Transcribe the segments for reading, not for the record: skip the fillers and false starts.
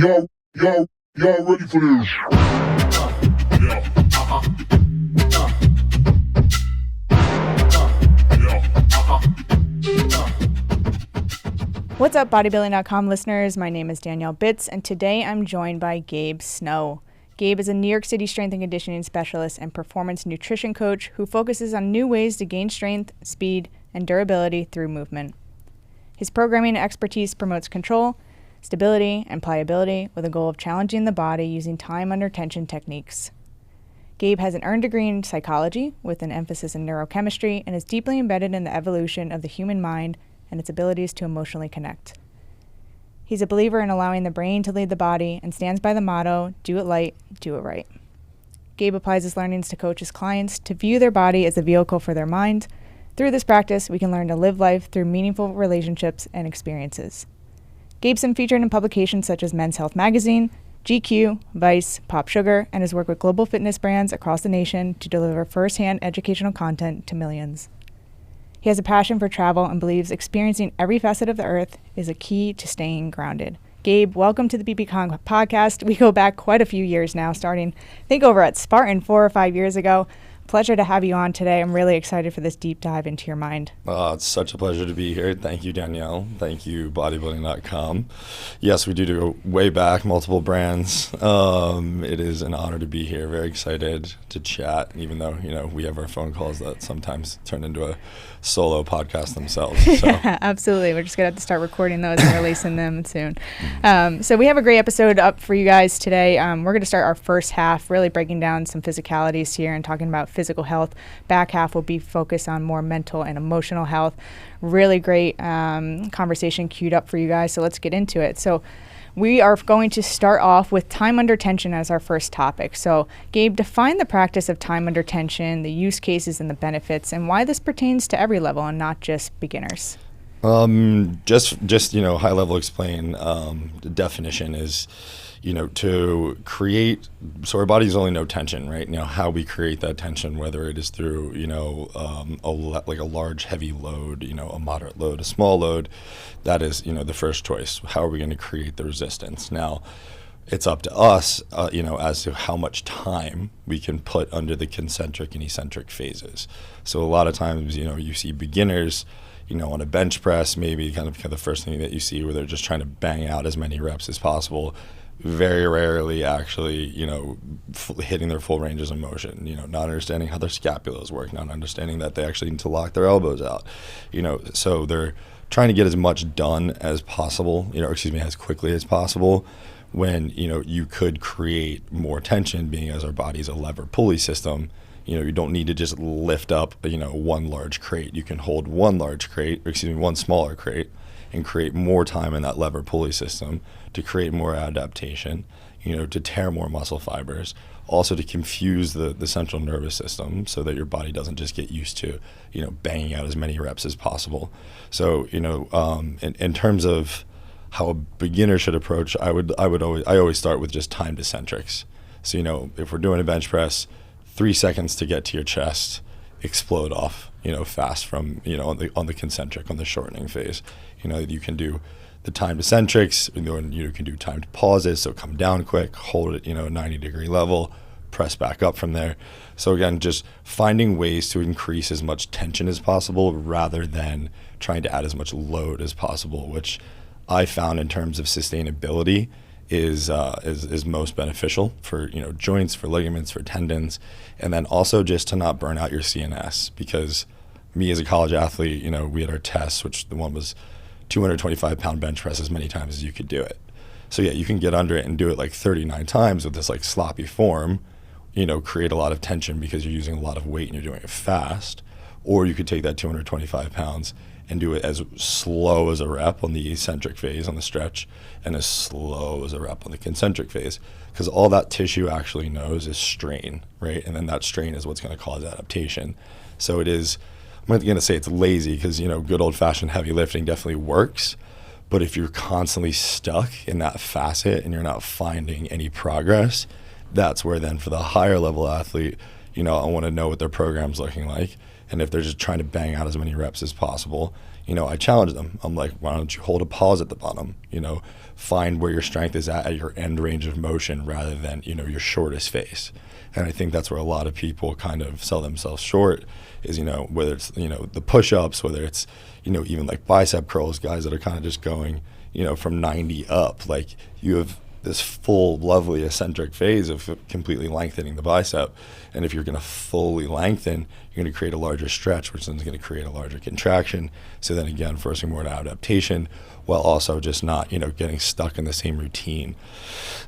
Yo, yo, y'all ready for this? Yeah. What's up, Bodybuilding.com listeners? My name is Danielle Bitts, and today I'm joined by Gabe Snow. Gabe is a New York City strength and conditioning specialist and performance nutrition coach who focuses on new ways to gain strength, speed, and durability through movement. His programming and expertise promotes control, stability, and pliability with a goal of challenging the body using time under tension techniques. Gabe has an earned degree in psychology with an emphasis in neurochemistry and is deeply embedded in the evolution of the human mind and its abilities to emotionally connect. He's a believer in allowing the brain to lead the body and stands by the motto, do it light, do it right. Gabe applies his learnings to coach his clients to view their body as a vehicle for their mind. Through this practice, we can learn to live life through meaningful relationships and experiences. Gabe's been featured in publications such as Men's Health Magazine, GQ, Vice, Pop Sugar, and has worked with global fitness brands across the nation to deliver first-hand educational content to millions. He has a passion for travel and believes experiencing every facet of the earth is a key to staying grounded. Gabe, welcome to the BBCon podcast. We go back quite a few years now, starting, I think, over at Spartan 4 or 5 years ago. Pleasure to have you on today. I'm really excited for this deep dive into your mind. It's such a pleasure to be here. Thank you, Danielle. Thank you, Bodybuilding.com. Yes, we do go way back, multiple brands. It is an honor to be here. Very excited to chat, even though, we have our phone calls that sometimes turn into a solo podcast themselves. So. Yeah, absolutely. We're just going to have to start recording those and releasing them soon. So we have a great episode up for you guys today. We're going to start our first half really breaking down some physicalities here and talking about physical health. Back half will be focused on more mental and emotional health. Really great conversation queued up for you guys. So let's get into it. So we are going to start off with time under tension as our first topic. So Gabe, define the practice of time under tension, the use cases and the benefits, and why this pertains to every level and not just beginners. Just high level explain, the definition is, to create, so our bodies only know tension, right? How we create that tension, whether it is through, like a large heavy load, a moderate load, a small load, that is, the first choice. How are we going to create the resistance? Now, it's up to us, as to how much time we can put under the concentric and eccentric phases. So a lot of times, you see beginners, on a bench press, maybe kind of the first thing that you see where they're just trying to bang out as many reps as possible. Very rarely actually, hitting their full ranges of motion, not understanding how their scapulas work, not understanding that they actually need to lock their elbows out, so they're trying to get as much done as possible, as quickly as possible when, you could create more tension being as our body's a lever pulley system. You don't need to just lift up, one large crate. You can hold one smaller crate and create more time in that lever pulley system to create more adaptation, to tear more muscle fibers, also to confuse the central nervous system so that your body doesn't just get used to, banging out as many reps as possible. So, in terms of how a beginner should approach, I always start with just timed eccentrics. So, if we're doing a bench press, 3 seconds to get to your chest, explode off, fast from, on the concentric, on the shortening phase. You can do the timed eccentrics, you can do timed pauses, so come down quick, hold it, 90-degree level, press back up from there. So again, just finding ways to increase as much tension as possible rather than trying to add as much load as possible, which I found in terms of sustainability is most beneficial for joints, for ligaments, for tendons, and then also just to not burn out your CNS. Because me as a college athlete, we had our tests, which the one was 225-pound bench press as many times as you could do it. So yeah, you can get under it and do it like 39 times with this like sloppy form, create a lot of tension because you're using a lot of weight and you're doing it fast. Or you could take that 225 pounds and do it as slow as a rep on the eccentric phase on the stretch and as slow as a rep on the concentric phase, because all that tissue actually knows is strain, right? And then that strain is what's going to cause adaptation. So it is, I'm not going to say it's lazy because, good old-fashioned heavy lifting definitely works, but if you're constantly stuck in that facet and you're not finding any progress, that's where then for the higher level athlete, I want to know what their program's looking like. And if they're just trying to bang out as many reps as possible, I challenge them. I'm like, why don't you hold a pause at the bottom? Find where your strength is at your end range of motion rather than, your shortest phase. And I think that's where a lot of people kind of sell themselves short is, whether it's, the push-ups, whether it's, even like bicep curls, guys that are kind of just going, from 90 up. Like you have this full, lovely eccentric phase of completely lengthening the bicep. And if you're going to fully lengthen, you're going to create a larger stretch, which then is going to create a larger contraction. So then again, forcing more adaptation while also just not, getting stuck in the same routine.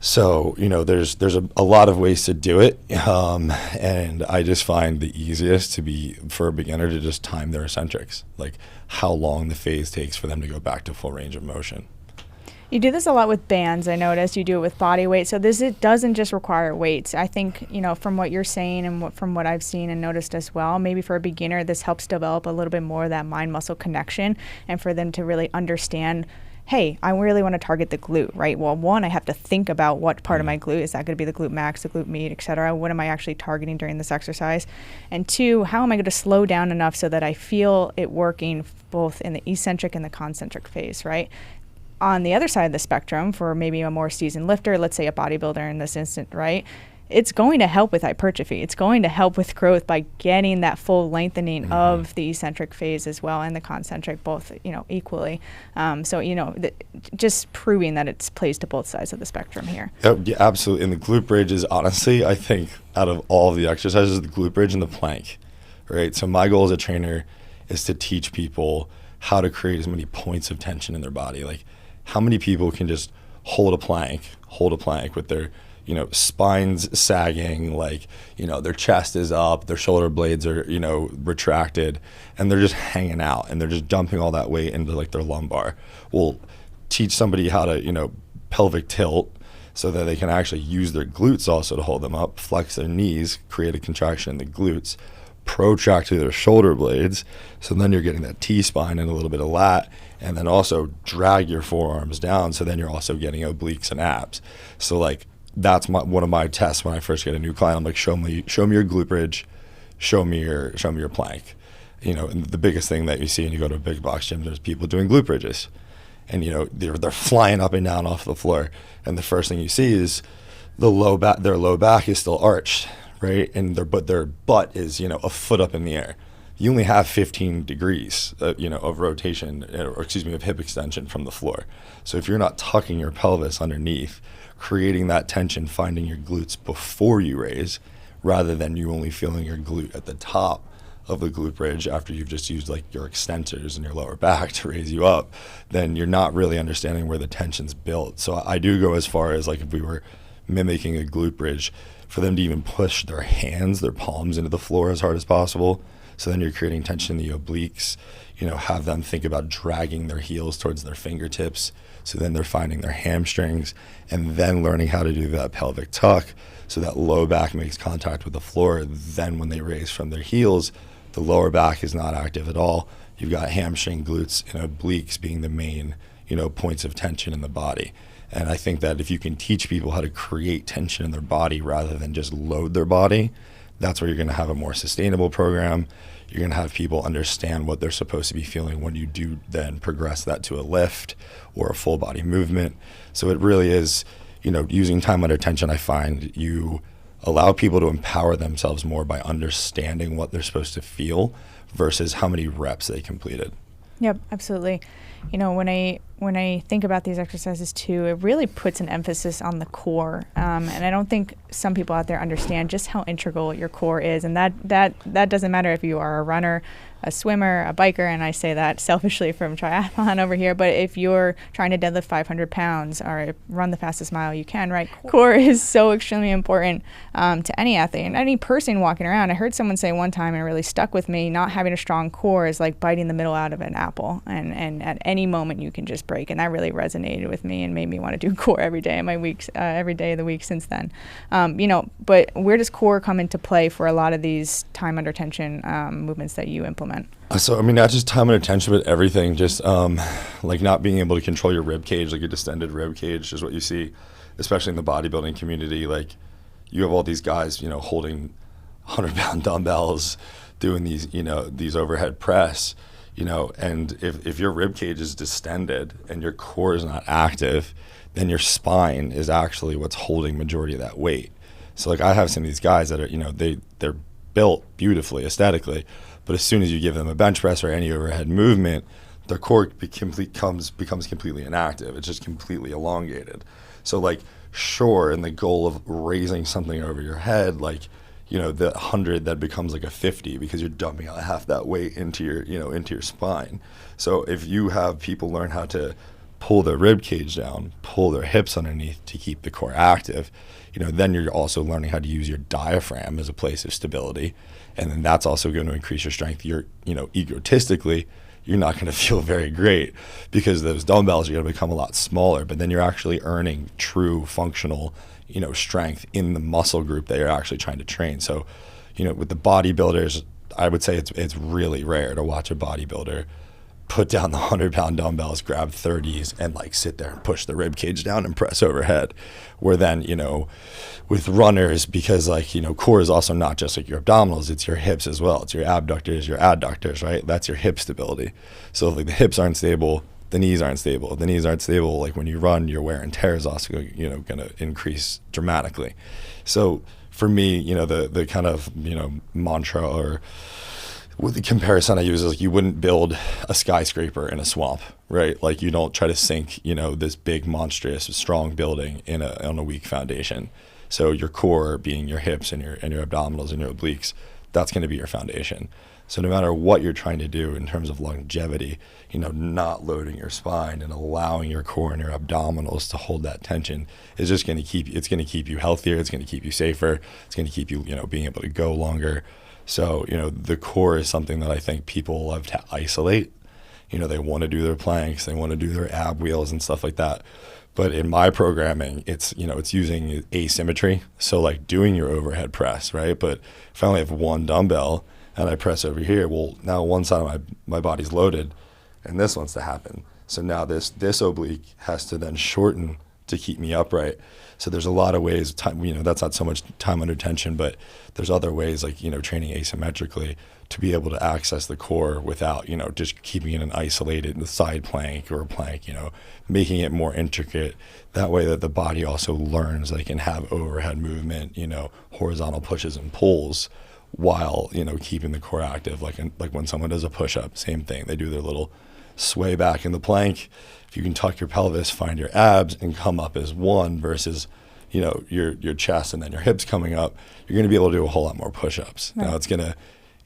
So, there's a lot of ways to do it. And I just find the easiest to be for a beginner to just time their eccentrics, like how long the phase takes for them to go back to full range of motion. You do this a lot with bands, I noticed. You do it with body weight. So it doesn't just require weights. I think, from what you're saying and from what I've seen and noticed as well, maybe for a beginner, this helps develop a little bit more of that mind-muscle connection and for them to really understand, hey, I really want to target the glute, right? Well, one, I have to think about what part of my glute. Is that going to be the glute max, the glute med, et cetera? What am I actually targeting during this exercise? And two, how am I going to slow down enough so that I feel it working both in the eccentric and the concentric phase, right? On the other side of the spectrum, for maybe a more seasoned lifter, let's say a bodybuilder in this instant, right? It's going to help with hypertrophy. It's going to help with growth by getting that full lengthening of the eccentric phase as well and the concentric, both, equally. Just proving that it plays to both sides of the spectrum here. Yeah, absolutely. And the glute bridge is honestly, I think, out of all of the exercises, the glute bridge and the plank, right? So my goal as a trainer is to teach people how to create as many points of tension in their body. Like, how many people can just hold a plank with their, spines sagging, like, their chest is up, their shoulder blades are, retracted, and they're just hanging out and they're just dumping all that weight into like their lumbar. We'll teach somebody how to, pelvic tilt so that they can actually use their glutes also to hold them up, flex their knees, create a contraction in the glutes, protract to their shoulder blades. So then you're getting that T-spine and a little bit of lat, and then also drag your forearms down. So then you're also getting obliques and abs. So like that's one of my tests when I first get a new client. I'm like, show me your glute bridge, show me your plank. And the biggest thing that you see when you go to a big box gym, there's people doing glute bridges, and they're flying up and down off the floor. And the first thing you see is their low back is still arched, right? And their butt is a foot up in the air. You only have 15 degrees, of rotation, of hip extension from the floor. So if you're not tucking your pelvis underneath, creating that tension, finding your glutes before you raise, rather than you only feeling your glute at the top of the glute bridge after you've just used like your extensors and your lower back to raise you up, then you're not really understanding where the tension's built. So I do go as far as, like, if we were mimicking a glute bridge, for them to even push their hands, their palms into the floor as hard as possible. So then you're creating tension in the obliques, have them think about dragging their heels towards their fingertips. So then they're finding their hamstrings and then learning how to do that pelvic tuck so that low back makes contact with the floor. Then when they raise from their heels, the lower back is not active at all. You've got hamstring, glutes, and obliques being the main, points of tension in the body. And I think that if you can teach people how to create tension in their body rather than just load their body, that's where you're going to have a more sustainable program. You're going to have people understand what they're supposed to be feeling when you do then progress that to a lift or a full body movement. So it really is, using time under tension, I find you allow people to empower themselves more by understanding what they're supposed to feel versus how many reps they completed. Yep, absolutely. When I think about these exercises too, it really puts an emphasis on the core. And I don't think some people out there understand just how integral your core is. And that doesn't matter if you are a runner, a swimmer, a biker, and I say that selfishly from triathlon over here, but if you're trying to deadlift 500 pounds or run the fastest mile you can, right? Core is so extremely important to any athlete and any person walking around. I heard someone say one time, and it really stuck with me, not having a strong core is like biting the middle out of an apple, and at any moment you can just break. And that really resonated with me and made me want to do core every day of my weeks, every day of the week since then. But where does core come into play for a lot of these time under tension movements that you implement? So, not just time and attention, but everything, just like not being able to control your rib cage, like your distended rib cage is what you see, especially in the bodybuilding community. Like, you have all these guys, holding 100-pound dumbbells, doing these, these overhead press, And if your rib cage is distended and your core is not active, then your spine is actually what's holding majority of that weight. So like I have some of these guys that are, they're built beautifully aesthetically, but as soon as you give them a bench press or any overhead movement, their core becomes completely inactive. It's just completely elongated. So like, sure, in the goal of raising something over your head, like, the 100 that becomes like a 50 because you're dumping out half that weight into your spine. So if you have people learn how to pull their rib cage down, pull their hips underneath to keep the core active, then you're also learning how to use your diaphragm as a place of stability. And then that's also going to increase your strength. Egotistically, you're not going to feel very great because those dumbbells are going to become a lot smaller, but then you're actually earning true functional, strength in the muscle group that you're actually trying to train. So, with the bodybuilders, I would say it's really rare to watch a bodybuilder put down the 100-pound dumbbells, grab 30s, and like sit there and push the rib cage down and press overhead. Where then, with runners, because core is also not just like your abdominals, it's your hips as well. It's your abductors, your adductors, right? That's your hip stability. So if like the hips aren't stable, the knees aren't stable. If the knees aren't stable, like when you run, your wear and tear is also, going to increase dramatically. So for me, the kind of, mantra or with the comparison I use is like you wouldn't build a skyscraper in a swamp, right? Like you don't try to sink, this big, monstrous, strong building on a weak foundation. So your core being your hips and your abdominals and your obliques, that's going to be your foundation. So no matter what you're trying to do in terms of longevity, not loading your spine and allowing your core and your abdominals to hold that tension is just going to keep you healthier. It's going to keep you safer. It's going to keep you, being able to go longer. So, the core is something that I think people love to isolate. They want to do their planks, they want to do their ab wheels and stuff like that. But in my programming, it's using asymmetry. So like doing your overhead press, right? But if I only have one dumbbell and I press over here, well, now one side of my body's loaded and this wants to happen. So now this oblique has to then shorten to keep me upright. So there's a lot of ways, that's not so much time under tension, but there's other ways like, training asymmetrically to be able to access the core without, just keeping it an isolated side plank or a plank, making it more intricate. That way that the body also learns they can have overhead movement, horizontal pushes and pulls while, keeping the core active. Like when someone does a push-up, same thing. They do their little sway back in the plank. If you can tuck your pelvis, find your abs, and come up as one versus, your chest and then your hips coming up, you're going to be able to do a whole lot more push-ups. Right. Now it's going to,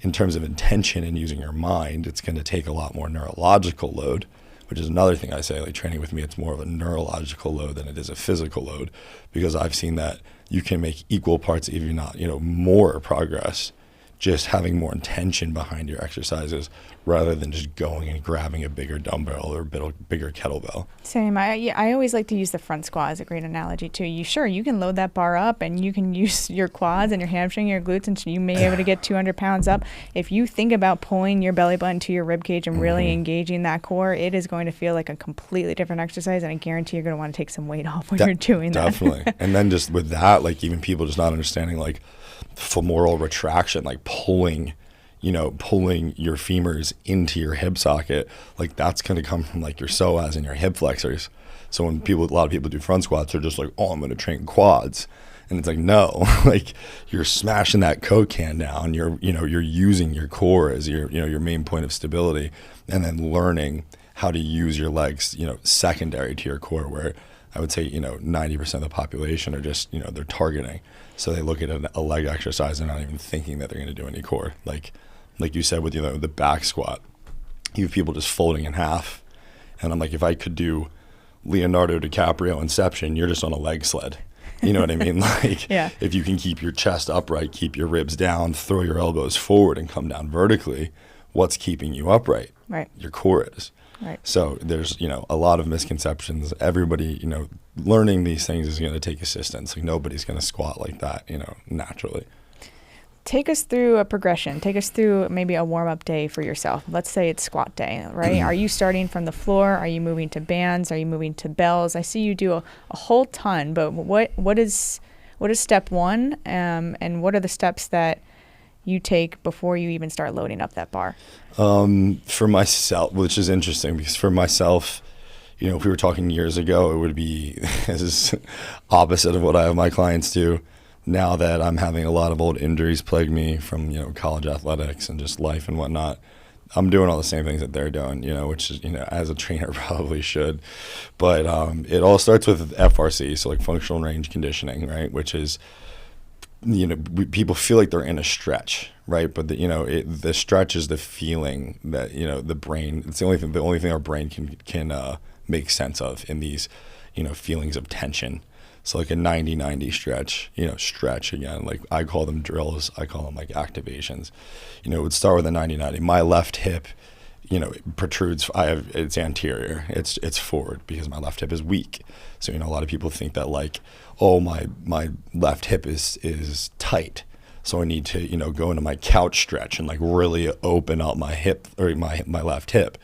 in terms of intention and using your mind, it's going to take a lot more neurological load, which is another thing I say, like training with me, it's more of a neurological load than it is a physical load, because I've seen that you can make equal parts, if not, more progress, just having more intention behind your exercises rather than just going and grabbing a bigger dumbbell or a bigger kettlebell. Same. I always like to use the front squat as a great analogy too. You can load that bar up and you can use your quads and your hamstring, your glutes, and you may be able to get 200 pounds up. If you think about pulling your belly button to your rib cage and really engaging that core, it is going to feel like a completely different exercise, and I guarantee you're going to want to take some weight off when you're doing that. Definitely. And then just with that, like even people just not understanding like femoral retraction, like pulling your femurs into your hip socket, like that's going to come from like your psoas and your hip flexors. So when a lot of people do front squats, they're just like, oh, I'm going to train quads. And it's like, no, like you're smashing that Coke can down. You're using your core as your main point of stability, and then learning how to use your legs, secondary to your core, where I would say, 90% of the population are just, they're targeting. So they look at a leg exercise and not even thinking that they're going to do any core. Like you said with, the back squat, you have people just folding in half. And I'm like, if I could do Leonardo DiCaprio Inception, you're just on a leg sled. You know what I mean? Like, yeah. If you can keep your chest upright, keep your ribs down, throw your elbows forward and come down vertically, what's keeping you upright? Right. Your core is. Right. So there's, a lot of misconceptions. Everybody, learning these things is going to take assistance. Like nobody's going to squat like that, naturally. Take us through a progression. Take us through maybe a warm-up day for yourself. Let's say it's squat day, right? Are you starting from the floor? Are you moving to bands? Are you moving to bells? I see you do a whole ton, but what is step one? And what are the steps that you take before you even start loading up that bar? For myself, which is interesting because for myself, if we were talking years ago, it would be this is opposite of what I have my clients do. Now that I'm having a lot of old injuries plague me from, college athletics and just life and whatnot, I'm doing all the same things that they're doing, which is, as a trainer probably should. But it all starts with FRC, so like functional range conditioning, right? Which is, people feel like they're in a stretch, right? But the stretch is the feeling that, the brain, it's the only thing our brain can make sense of in these, feelings of tension. So like a 90-90 stretch, stretch again, like I call them drills, I call them like activations. It would start with a 90-90. My left hip, it protrudes, it's anterior, it's forward because my left hip is weak. So, a lot of people think that like, oh, my left hip is tight. So I need to, go into my couch stretch and like really open up my hip or my left hip.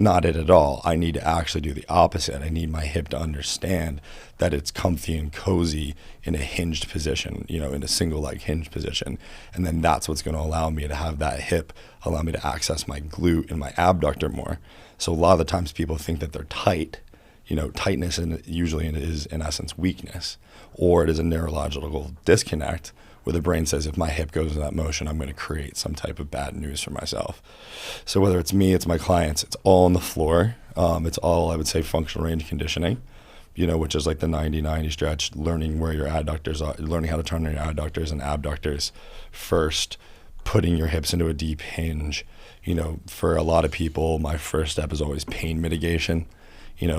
Not it at all. I need to actually do the opposite. I need my hip to understand that it's comfy and cozy in a hinged position, in a single leg hinged position. And then that's what's going to allow me to have that hip, allow me to access my glute and my abductor more. So a lot of the times people think that they're tight. Tightness usually is in essence weakness, or it is a neurological disconnect where the brain says, if my hip goes in that motion, I'm going to create some type of bad news for myself. So whether it's me, it's my clients, it's all on the floor. It's all, I would say, functional range conditioning, which is like the 90-90 stretch, learning where your adductors are, learning how to turn on your adductors and abductors first, putting your hips into a deep hinge. For a lot of people, my first step is always pain mitigation.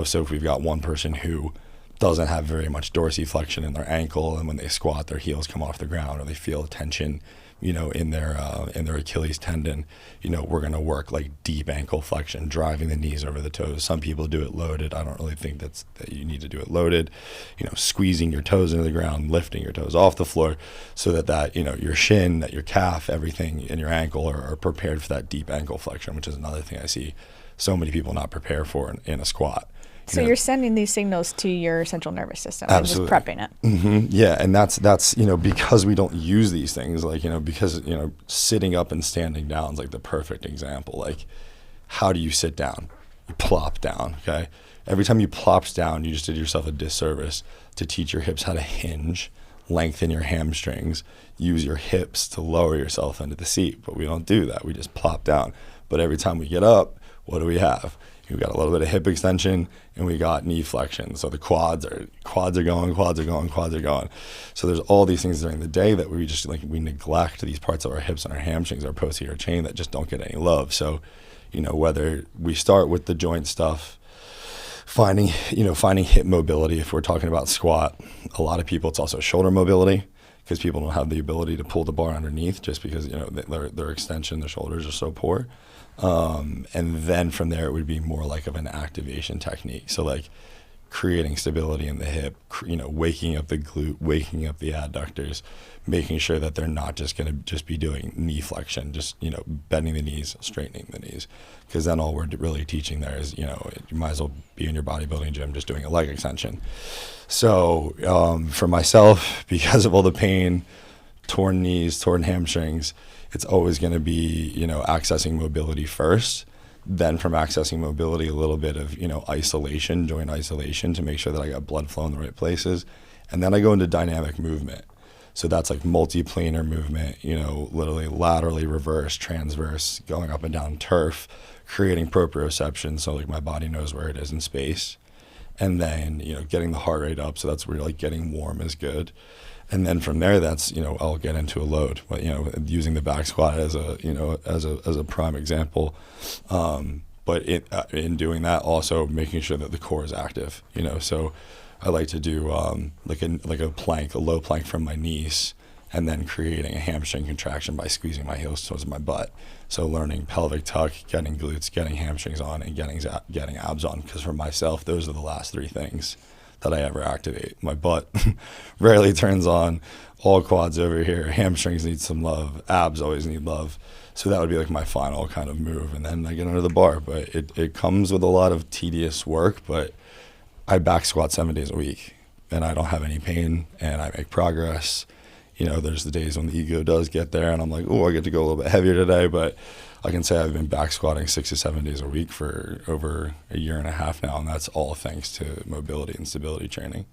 So if we've got one person who doesn't have very much dorsiflexion in their ankle, and when they squat, their heels come off the ground, or they feel tension, in their Achilles tendon, we're going to work like deep ankle flexion, driving the knees over the toes. Some people do it loaded. I don't really think that you need to do it loaded. Squeezing your toes into the ground, lifting your toes off the floor, so that your shin, that your calf, everything in your ankle are prepared for that deep ankle flexion, which is another thing I see so many people not prepare for in a squat. So you're sending these signals to your central nervous system. Absolutely. And just prepping it. Mm-hmm. Yeah, and that's because we don't use these things, like because sitting up and standing down is like the perfect example. Like, how do you sit down? You plop down. Okay, every time you plop down, you just did yourself a disservice to teach your hips how to hinge, lengthen your hamstrings, use your hips to lower yourself into the seat. But we don't do that. We just plop down. But every time we get up, what do we have? We've got a little bit of hip extension and we got knee flexion. So the quads are going. So there's all these things during the day that we just we neglect these parts of our hips and our hamstrings, our posterior chain, that just don't get any love. So, whether we start with the joint stuff, finding hip mobility, if we're talking about squat, a lot of people, it's also shoulder mobility, because people don't have the ability to pull the bar underneath just because, their extension, their shoulders are so poor. And then from there, it would be more like of an activation technique. So like creating stability in the hip, waking up the glute, waking up the adductors, making sure that they're not just going to just be doing knee flexion, just, bending the knees, straightening the knees. Because then all we're really teaching there is, you might as well be in your bodybuilding gym just doing a leg extension. So for myself, because of all the pain, torn knees, torn hamstrings, it's always going to be, accessing mobility first. Then from accessing mobility, a little bit of, isolation, joint isolation, to make sure that I got blood flow in the right places. And then I go into dynamic movement. So that's like multiplanar movement, literally laterally, reverse, transverse, going up and down turf, creating proprioception. So like my body knows where it is in space. And then, getting the heart rate up. So that's where like getting warm is good. And then from there, that's, I'll get into a load, but, using the back squat as a prime example. But in doing that, also making sure that the core is active, so I like to do like a plank, a low plank from my knees, and then creating a hamstring contraction by squeezing my heels towards my butt. So learning pelvic tuck, getting glutes, getting hamstrings on, and getting abs on. Because for myself, those are the last three things that I ever activate. My butt rarely turns on, all quads over here, hamstrings need some love, abs always need love. So that would be like my final kind of move. And then I get under the bar, but it comes with a lot of tedious work, but I back squat 7 days a week and I don't have any pain and I make progress. there's the days when the ego does get there and I'm like, oh, I get to go a little bit heavier today. But I can say I've been back squatting 6 to 7 days a week for over a year and a half now. And that's all thanks to mobility and stability training.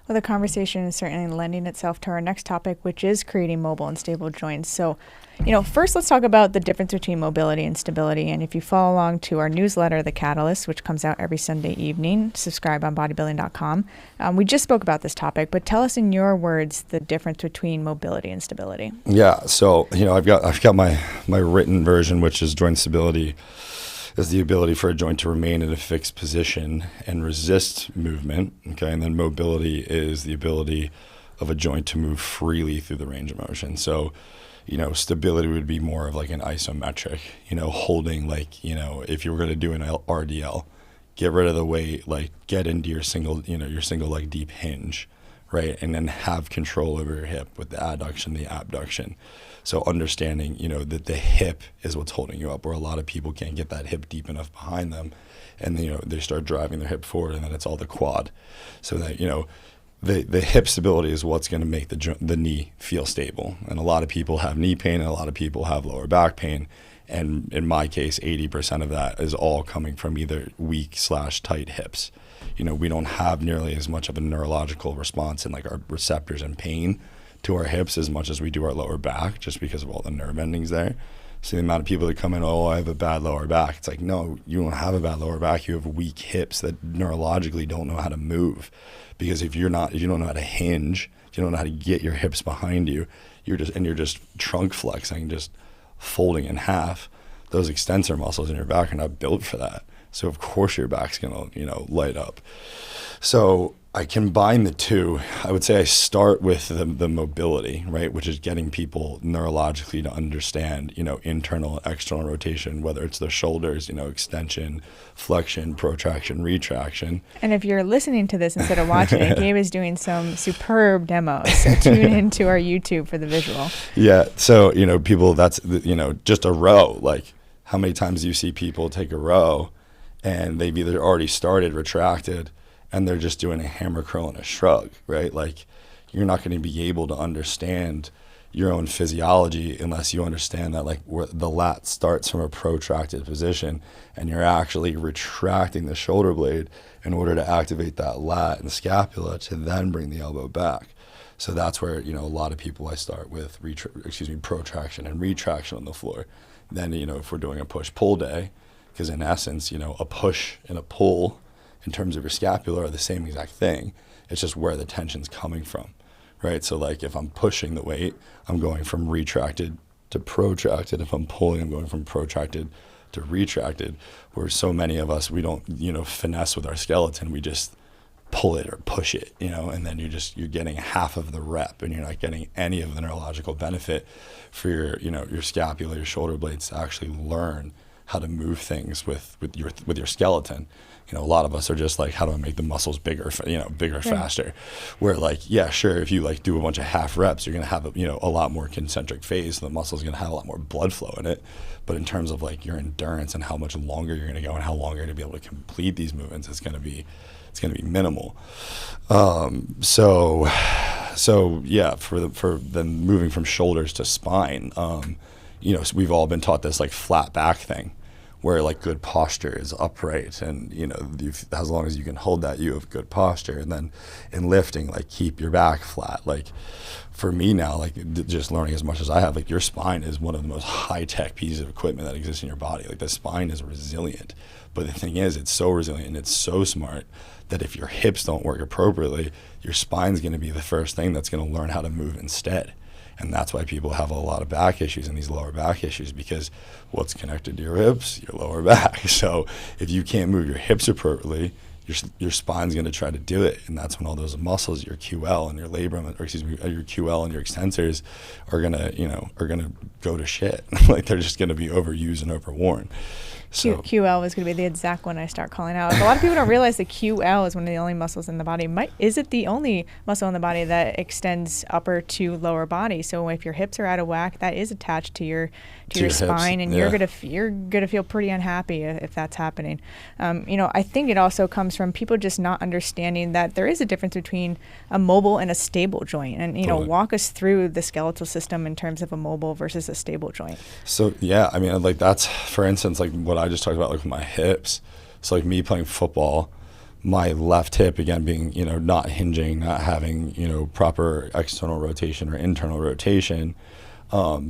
Well, the conversation is certainly lending itself to our next topic, which is creating mobile and stable joints. So, first let's talk about the difference between mobility and stability. And if you follow along to our newsletter, The Catalyst, which comes out every Sunday evening, subscribe on Bodybuilding.com. We just spoke about this topic, but tell us in your words the difference between mobility and stability. Yeah. So, I've got my written version, which is joint stability is the ability for a joint to remain in a fixed position and resist movement. Okay. And then mobility is the ability of a joint to move freely through the range of motion. So, stability would be more of like an isometric, holding if you were going to do an RDL, get rid of the weight, get into your single leg deep hinge, right? And then have control over your hip with the adduction, the abduction. So understanding, that the hip is what's holding you up, where a lot of people can't get that hip deep enough behind them. And, they start driving their hip forward and then it's all the quad. So that, the hip stability is what's going to make the knee feel stable. And a lot of people have knee pain and a lot of people have lower back pain. And in my case, 80% of that is all coming from either weak/tight hips. We don't have nearly as much of a neurological response in our receptors and pain to our hips as much as we do our lower back, just because of all the nerve endings there. So the amount of people that come in, oh, I have a bad lower back. It's like, no, you don't have a bad lower back. You have weak hips that neurologically don't know how to move. Because if you don't know how to hinge, if you don't know how to get your hips behind you, you're just trunk flexing, just folding in half. Those extensor muscles in your back are not built for that. So of course your back's gonna, light up. So I combine the two. I would say I start with the mobility, right, which is getting people neurologically to understand, internal, external rotation, whether it's their shoulders, extension, flexion, protraction, retraction. And if you're listening to this instead of watching it, Gabe is doing some superb demos. So tune into our YouTube for the visual. Yeah. So, people, that's, just a row. Like, how many times do you see people take a row and they've either already started retracted and they're just doing a hammer curl and a shrug, right? You're not going to be able to understand your own physiology unless you understand that where the lat starts from a protracted position and you're actually retracting the shoulder blade in order to activate that lat and scapula to then bring the elbow back. So that's where, a lot of people I start with protraction and retraction on the floor. Then, if we're doing a push-pull day, because in essence, a push and a pull in terms of your scapula are the same exact thing. It's just where the tension's coming from, right? So if I'm pushing the weight, I'm going from retracted to protracted. If I'm pulling, I'm going from protracted to retracted, where so many of us, we don't, finesse with our skeleton. We just pull it or push it, and then you're getting half of the rep and you're not getting any of the neurological benefit for your scapula, your shoulder blades to actually learn how to move things with your skeleton. A lot of us are just how do I make the muscles bigger, Right. faster? Where yeah, sure, if you do a bunch of half reps, you're going to have a lot more concentric phase. The muscle's going to have a lot more blood flow in it. But in terms of your endurance and how much longer you're going to go and how long you're going to be able to complete these movements, it's going to be minimal. So yeah, for then moving from shoulders to spine, so we've all been taught this flat back thing, where good posture is upright, and as long as you can hold that, you have good posture. And then in lifting, keep your back flat. For me now, just learning as much as I have, your spine is one of the most high-tech pieces of equipment that exists in your body. The spine is resilient, but the thing is, it's so resilient and it's so smart that if your hips don't work appropriately, your spine's going to be the first thing that's going to learn how to move instead. And that's why people have a lot of back issues and these lower back issues, because what's connected to your hips? Your lower back. So if you can't move your hips appropriately, your spine's going to try to do it. And that's when all those muscles, your QL and your labrum, your QL and your extensors are going to go to shit. They're just going to be overused and overworn. So QL is going to be the exact one I start calling out. Like, a lot of people don't realize that QL is one of the only muscles in the body. Is it the only muscle in the body that extends upper to lower body? So if your hips are out of whack, that is attached to your spine, and you're gonna feel pretty unhappy if that's happening. I think it also comes from people just not understanding that there is a difference between a mobile and a stable joint. And Totally. walk us through the skeletal system in terms of a mobile versus a stable joint. So yeah, I mean, like that's, for instance, like what I just talked about, like with my hips. So like me playing football, my left hip, again, being, not hinging, not having, proper external rotation or internal rotation,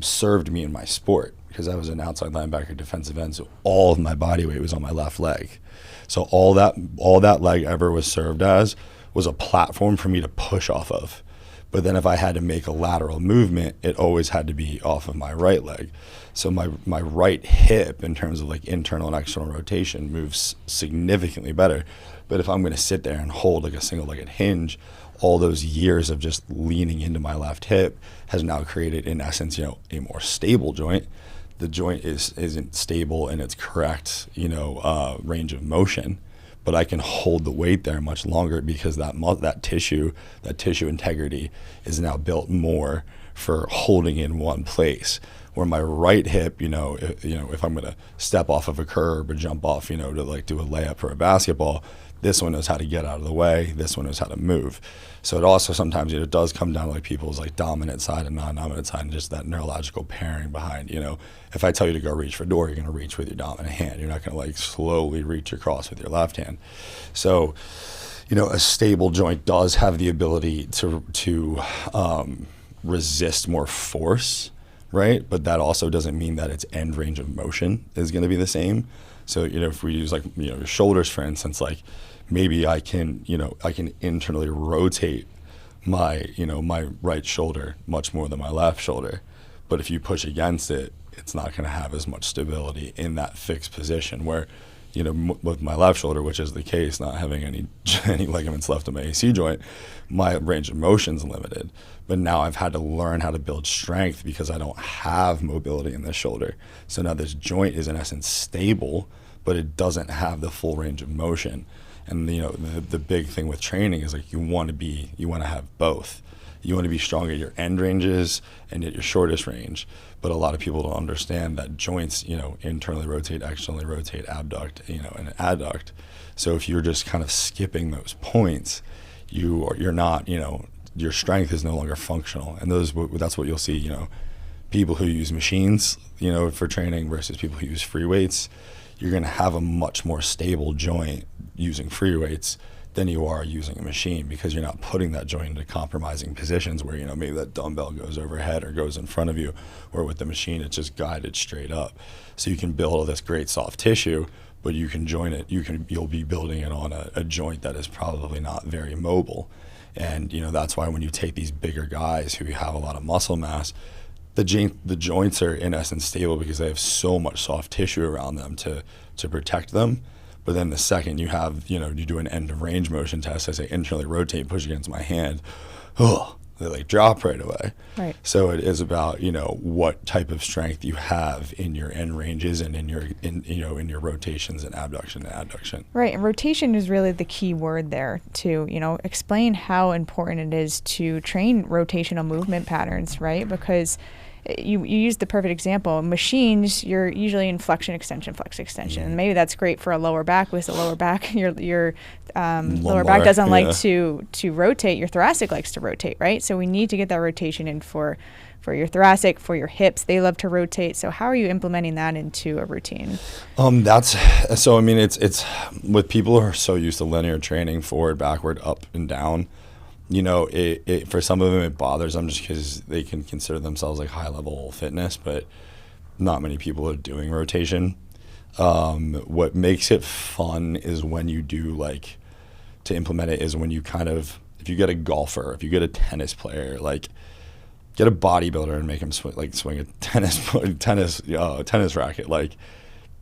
served me in my sport, because I was an outside linebacker, defensive end. So all of my body weight was on my left leg. So all that leg ever was served as was a platform for me to push off of. But then if I had to make a lateral movement, it always had to be off of my right leg. So my right hip, in terms of like internal and external rotation, moves significantly better. But if I'm going to sit there and hold like a single-legged hinge, all those years of just leaning into my left hip has now created, in essence, a more stable joint. The joint isn't stable in its correct, range of motion, but I can hold the weight there much longer because that tissue integrity is now built more for holding in one place. Where my right hip, if I'm going to step off of a curb or jump off, to like do a layup for a basketball, this one knows how to get out of the way. This one knows how to move. So it also sometimes, it does come down to like people's like dominant side and non-dominant side, and just that neurological pairing behind, if I tell you to go reach for a door, you're going to reach with your dominant hand. You're not going to like slowly reach across with your left hand. So, a stable joint does have the ability to resist more force, right? But that also doesn't mean that its end range of motion is going to be the same. So, if we use like, shoulders, for instance, like maybe I can internally rotate my right shoulder much more than my left shoulder. But if you push against it, it's not going to have as much stability in that fixed position where, with my left shoulder, which is the case, not having any ligaments left in my AC joint, my range of motion's limited. But now I've had to learn how to build strength because I don't have mobility in this shoulder. So now this joint is in essence stable, but it doesn't have the full range of motion. And the big thing with training is like you want to have both. You want to be strong at your end ranges and at your shortest range. But a lot of people don't understand that joints, internally rotate, externally rotate, abduct, and adduct. So if you're just kind of skipping those points, you're not, your strength is no longer functional. And that's what you'll see, people who use machines, for training versus people who use free weights. You're going to have a much more stable joint using free weights than you are using a machine, because you're not putting that joint into compromising positions where, maybe that dumbbell goes overhead or goes in front of you, or with the machine, it's just guided straight up. So you can build all this great soft tissue, but you can join it, you'll be building it on a joint that is probably not very mobile. And, that's why when you take these bigger guys who have a lot of muscle mass, the joints are in essence stable because they have so much soft tissue around them to protect them. But then the second you have, you do an end of range motion test, I say internally rotate, push against my hand, they like drop right away. Right. So it is about, what type of strength you have in your end ranges and in your rotations and abduction and adduction. Right. And rotation is really the key word there to, explain how important it is to train rotational movement patterns, right? Because you used the perfect example. Machines, you're usually in flexion, extension, flex, extension. And maybe that's great for a lower back, because the lower back, your lower back doesn't like to rotate. Your thoracic likes to rotate, right? So we need to get that rotation in for your thoracic, for your hips. They love to rotate. So how are you implementing that into a routine? It's with people who are so used to linear training, forward, backward, up and down, for some of them it bothers them just because they can consider themselves like high level fitness, but not many people are doing rotation. What makes it fun is when you do to implement it is when you if you get a golfer, if you get a tennis player, get a bodybuilder and make him swing a tennis racket.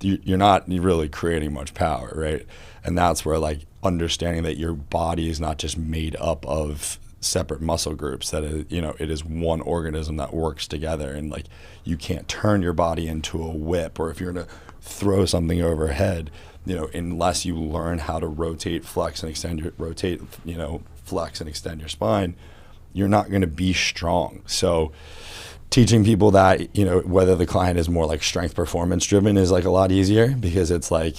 You're not really creating much power, right? And that's where understanding that your body is not just made up of separate muscle groups, that it is one organism that works together, and you can't turn your body into a whip, or if you're gonna throw something overhead, unless you learn how to rotate, flex, and extend flex and extend your spine, you're not going to be strong. So teaching people that, whether the client is more like strength performance driven is like a lot easier, because it's like,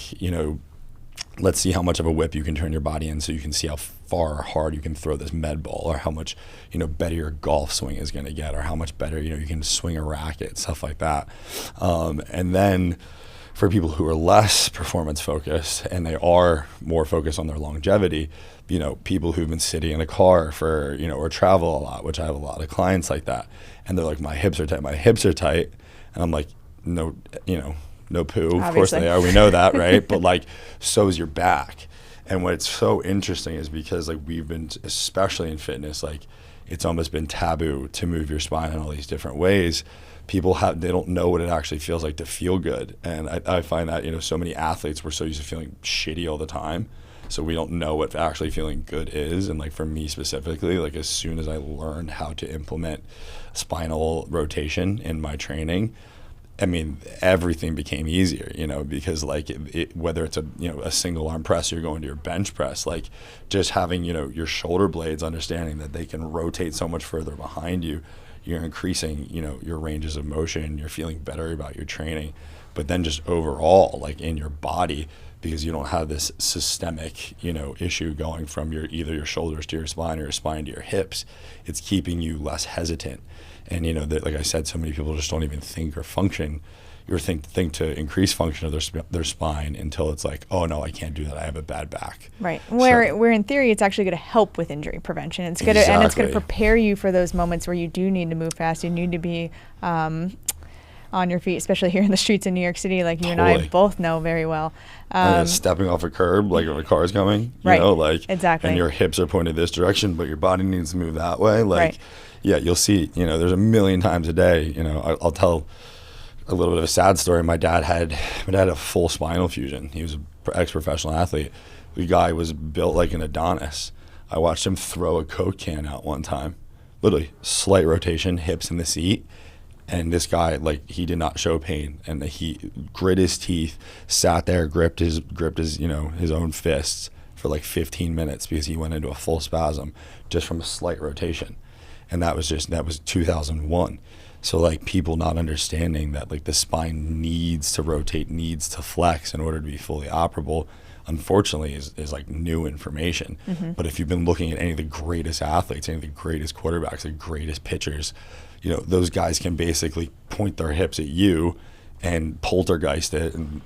let's see how much of a whip you can turn your body in so you can see how far or hard you can throw this med ball, or how much, better your golf swing is going to get, or how much better, you can swing a racket, stuff like that. And then for people who are less performance focused and they are more focused on their longevity, people who've been sitting in a car for, or travel a lot, which I have a lot of clients like that. And they're like, my hips are tight. And I'm like, no, no poo. Obviously. Of course they are. We know that, right? But like, so is your back. And what's so interesting is because like we've been, especially in fitness, like it's almost been taboo to move your spine in all these different ways. People they don't know what it actually feels like to feel good. And I find that, so many athletes, we're so used to feeling shitty all the time. So we don't know what actually feeling good is. And like for me specifically, like as soon as I learned how to implement spinal rotation in my training, I mean, everything became easier, because like whether it's a single arm press, you're going to your bench press, like just having, your shoulder blades, understanding that they can rotate so much further behind you, you're increasing, your ranges of motion, you're feeling better about your training, but then just overall, like in your body, because you don't have this systemic, issue going from either your shoulders to your spine or your spine to your hips, it's keeping you less hesitant. And like I said, so many people just don't even think or function or think to increase function of their spine until it's like, oh no, I can't do that, I have a bad back. Right. Where in theory it's actually going to help with injury prevention. It's going to Exactly. and it's going to prepare you for those moments where you do need to move fast. You need to be on your feet, especially here in the streets in New York City, like you and I both know very well. And stepping off a curb, like when a car is coming, right. Exactly. And your hips are pointed this direction, but your body needs to move that way. Right. Yeah, you'll see, there's a million times a day, I'll tell a little bit of a sad story. My dad had a full spinal fusion. He was an ex-professional athlete. The guy was built like an Adonis. I watched him throw a Coke can out one time, literally slight rotation, hips in the seat. And this guy, like, he did not show pain, and he grit his teeth, sat there, gripped his his own fists for like 15 minutes because he went into a full spasm just from a slight rotation. And that was 2001. So like people not understanding that like the spine needs to rotate, needs to flex in order to be fully operable, unfortunately is like new information. Mm-hmm. But if you've been looking at any of the greatest athletes, any of the greatest quarterbacks, the greatest pitchers, those guys can basically point their hips at you and poltergeist it and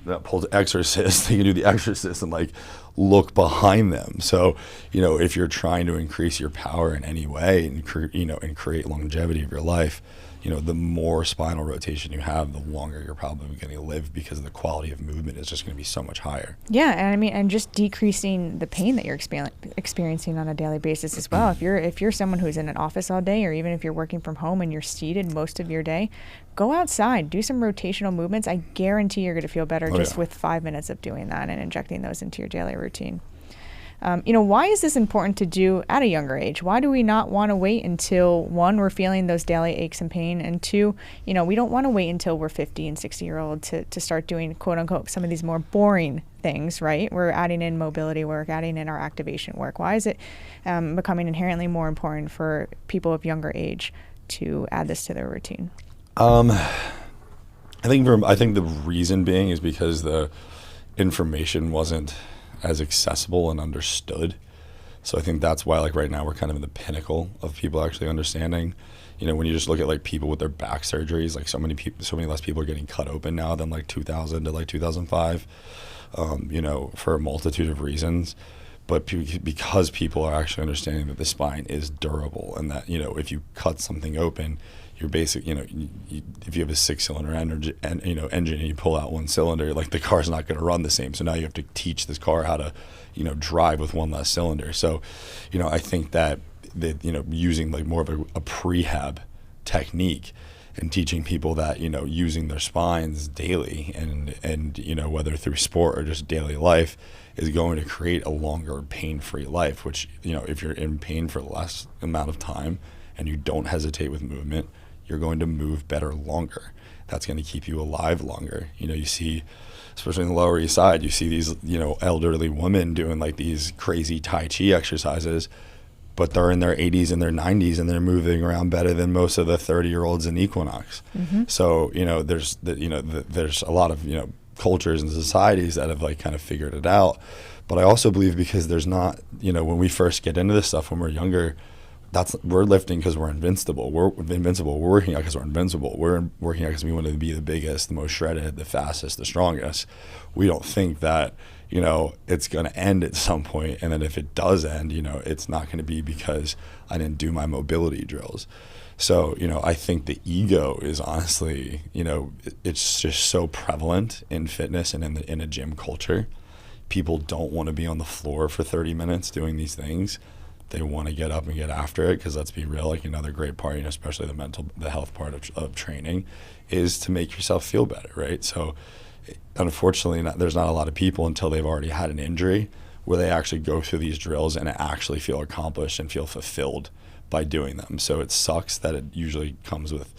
exorcist. They can do the exorcist and like look behind them. So, if you're trying to increase your power in any way and create longevity of your life, the more spinal rotation you have, the longer you're probably going to live, because the quality of movement is just going to be so much higher. Yeah, and just decreasing the pain that you're experiencing on a daily basis as well. If you're someone who's in an office all day, or even if you're working from home and you're seated most of your day, go outside, do some rotational movements. I guarantee you're going to feel better with 5 minutes of doing that and injecting those into your daily routine. Why is this important to do at a younger age? Why do we not want to wait until, one, we're feeling those daily aches and pain, and two, we don't want to wait until we're 50 and 60-year-old to start doing, quote unquote, some of these more boring things, right? We're adding in mobility work, adding in our activation work. Why is it becoming inherently more important for people of younger age to add this to their routine? I think the reason being is because the information wasn't as accessible and understood. So I think that's why, like right now, we're kind of in the pinnacle of people actually understanding. When you just look at like people with their back surgeries, like so many less people are getting cut open now than like 2000 to like 2005. For a multitude of reasons. But because people are actually understanding that the spine is durable, and that if you cut something open, you're basic, if you have a 6-cylinder engine and you pull out one cylinder, like the car's not going to run the same. So now you have to teach this car how to, drive with one less cylinder. So, I think that using like more of a prehab technique and teaching people that, using their spines daily and whether through sport or just daily life is going to create a longer pain-free life, which, if you're in pain for less amount of time and you don't hesitate with movement, you're going to move better longer. That's going to keep you alive longer. You see, especially in the Lower East Side, you see these, elderly women doing like these crazy Tai Chi exercises, but they're in their 80s and their 90s and they're moving around better than most of the 30-year-olds in Equinox. So, there's a lot of, cultures and societies that have like kind of figured it out. But I also believe because there's not, when we first get into this stuff when we're younger, we're lifting because we're invincible. We're invincible. We're working out because we're invincible. We're working out because we want to be the biggest, the most shredded, the fastest, the strongest. We don't think that, it's going to end at some point. And then if it does end, it's not going to be because I didn't do my mobility drills. So, I think the ego is honestly, it's just so prevalent in fitness and in a gym culture. People don't want to be on the floor for 30 minutes doing these things. They want to get up and get after it because let's be real, like another great part, especially the health part of training is to make yourself feel better, right? So unfortunately, there's not a lot of people until they've already had an injury where they actually go through these drills and actually feel accomplished and feel fulfilled by doing them. So it sucks that it usually comes with,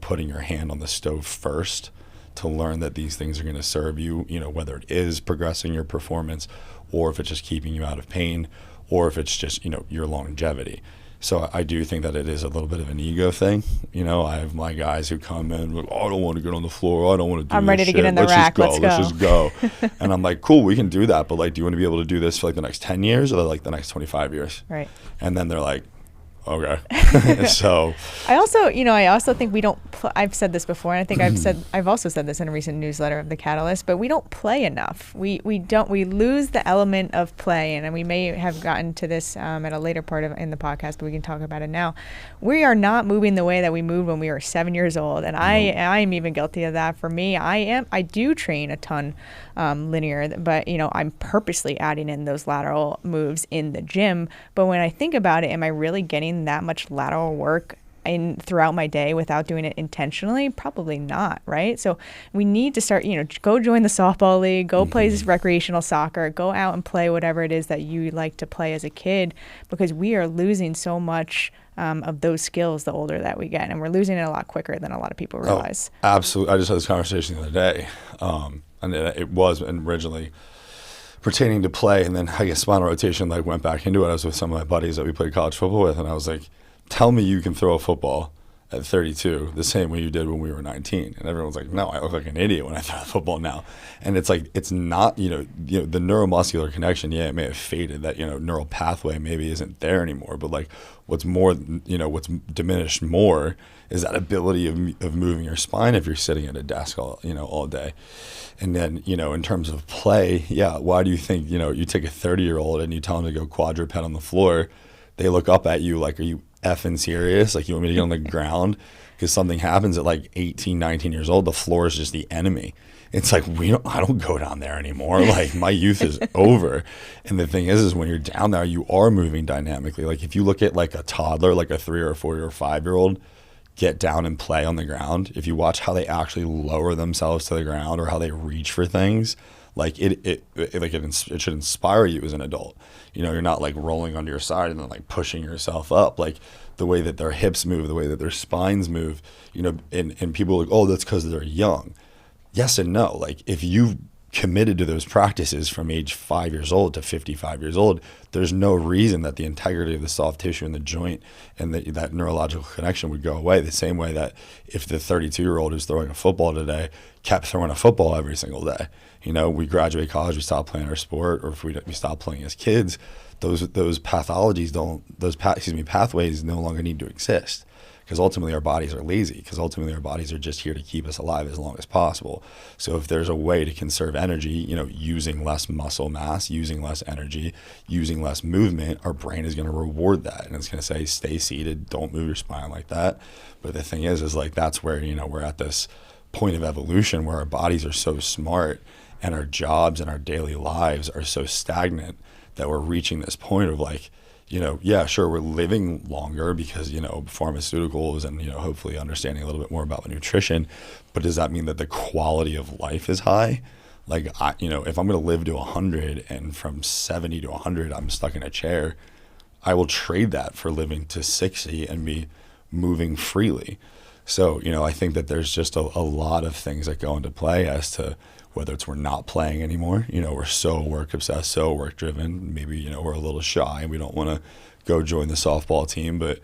putting your hand on the stove first to learn that these things are going to serve you, whether it is progressing your performance or if it's just keeping you out of pain or if it's just, your longevity. So I do think that it is a little bit of an ego thing. I have my guys who come in, like, oh, I don't want to get on the floor. I don't want to do I'm ready to get in the rack. Let's just go. And I'm like, cool, we can do that. But like, do you want to be able to do this for like the next 10 years or like the next 25 years? Right. And then they're like, okay. So I also think we don't I've said this before, and I think I've also said this in a recent newsletter of the Catalyst, but we don't play enough. We lose the element of play, and we may have gotten to this at a later part in the podcast, but we can talk about it now. We are not moving the way that we moved when we were 7 years old, and I am even guilty of that. For me, I do train a ton linear, but I'm purposely adding in those lateral moves in the gym. But when I think about it, am I really getting that much lateral work throughout my day without doing it intentionally? Probably not, right? So we need to start, go join the softball league, go play this recreational soccer, go out and play whatever it is that you like to play as a kid, because we are losing so much of those skills the older that we get, and we're losing it a lot quicker than a lot of people realize. Oh, absolutely. I just had this conversation the other day, and it was originally pertaining to play, and then I guess spinal rotation went back into it. I was with some of my buddies that we played college football with, and I was like, tell me you can throw a football at 32 the same way you did when we were 19. And everyone's like, no, I look like an idiot when I throw a football now. And it's like, it's not, the neuromuscular connection, it may have faded, that, neural pathway maybe isn't there anymore. But like what's more, what's diminished more is that ability of moving your spine if you're sitting at a desk all day. And then, in terms of play, why do you think, you take a 30-year-old and you tell them to go quadruped on the floor, they look up at you like, are you effing serious? Like, you want me to get on the ground? Because something happens at like 18, 19 years old, the floor is just the enemy. It's like, I don't go down there anymore. Like, my youth is over. And the thing is when you're down there, you are moving dynamically. Like, if you look at like a toddler, like a 3 or 4 or 5-year-old, get down and play on the ground, if you watch how they actually lower themselves to the ground or how they reach for things, like it should inspire you as an adult. You're not like rolling onto your side and then like pushing yourself up. Like the way that their hips move, the way that their spines move, and people are like, oh, that's because they're young. Yes and no. Like if you've committed to those practices from age 5 years old to 55 years old, there's no reason that the integrity of the soft tissue in the joint and that neurological connection would go away, the same way that if the 32-year-old who's throwing a football today kept throwing a football every single day. We graduate college, we stop playing our sport, or if we stop playing as kids, those pathways no longer need to exist. Because ultimately our bodies are lazy, because ultimately our bodies are just here to keep us alive as long as possible. So if there's a way to conserve energy, using less muscle mass, using less energy, using less movement, our brain is going to reward that. And it's going to say, stay seated, don't move your spine like that. But the thing is like, that's where, we're at this point of evolution where our bodies are so smart and our jobs and our daily lives are so stagnant that we're reaching this point of like, sure, we're living longer because, pharmaceuticals and, hopefully understanding a little bit more about nutrition. But does that mean that the quality of life is high? Like, if I'm going to live to 100 and from 70 to 100, I'm stuck in a chair, I will trade that for living to 60 and be moving freely. So, I think that there's just a lot of things that go into play as to whether it's we're not playing anymore, we're so work obsessed, so work driven, maybe, we're a little shy and we don't want to go join the softball team, but,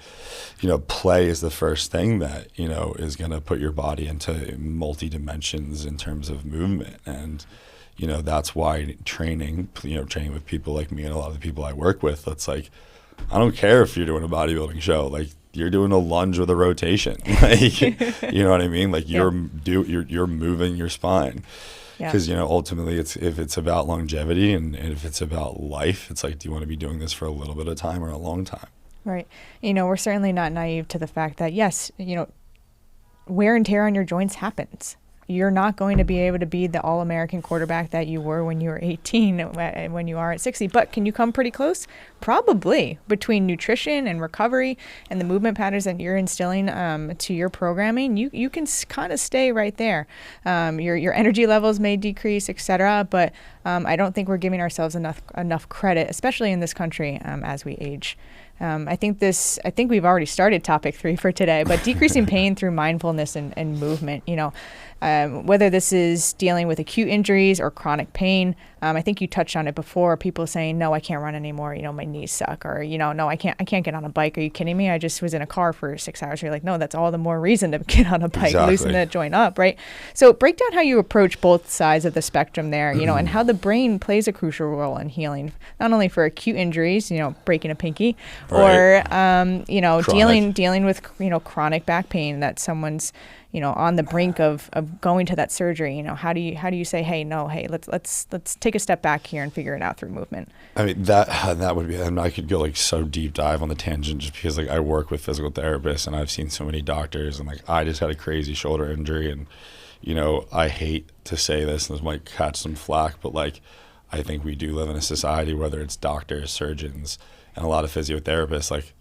play is the first thing that, is going to put your body into multi dimensions in terms of movement. And, that's why training with people like me and a lot of the people I work with, it's like, I don't care if you're doing a bodybuilding show, like you're doing a lunge with a rotation, like, you know what I mean? Like you're moving your spine. Because ultimately, if it's about longevity and if it's about life, it's like, do you want to be doing this for a little bit of time or a long time? Right. We're certainly not naive to the fact that yes, wear and tear on your joints happens. You're not going to be able to be the All-American quarterback that you were when you were 18 when you are at 60. But can you come pretty close? Probably. Between nutrition and recovery and the movement patterns that you're instilling to your programming, you can kind of stay right there. Your energy levels may decrease, etc. But I don't think we're giving ourselves enough credit, especially in this country, as we age. I think we've already started topic 3 for today, but decreasing pain through mindfulness and movement, whether this is dealing with acute injuries or chronic pain. I think you touched on it before, people saying, no, I can't run anymore. My knees suck, or, no, I can't get on a bike. Are you kidding me? I just was in a car for 6 hours. You're like, no, that's all the more reason to get on a bike, Exactly. Loosen that joint up. Right. So break down how you approach both sides of the spectrum there, and how the brain plays a crucial role in healing, not only for acute injuries, breaking a pinky, right. or, dealing with, chronic back pain that someone's, on the brink of going to that surgery. How do you say, hey, let's take a step back here and figure it out through movement? I mean, that would be, and I could go like so deep dive on the tangent just because like I work with physical therapists and I've seen so many doctors, and like I just had a crazy shoulder injury, and I hate to say this and this might catch some flack, but like I think we do live in a society, whether it's doctors, surgeons, and a lot of physiotherapists, like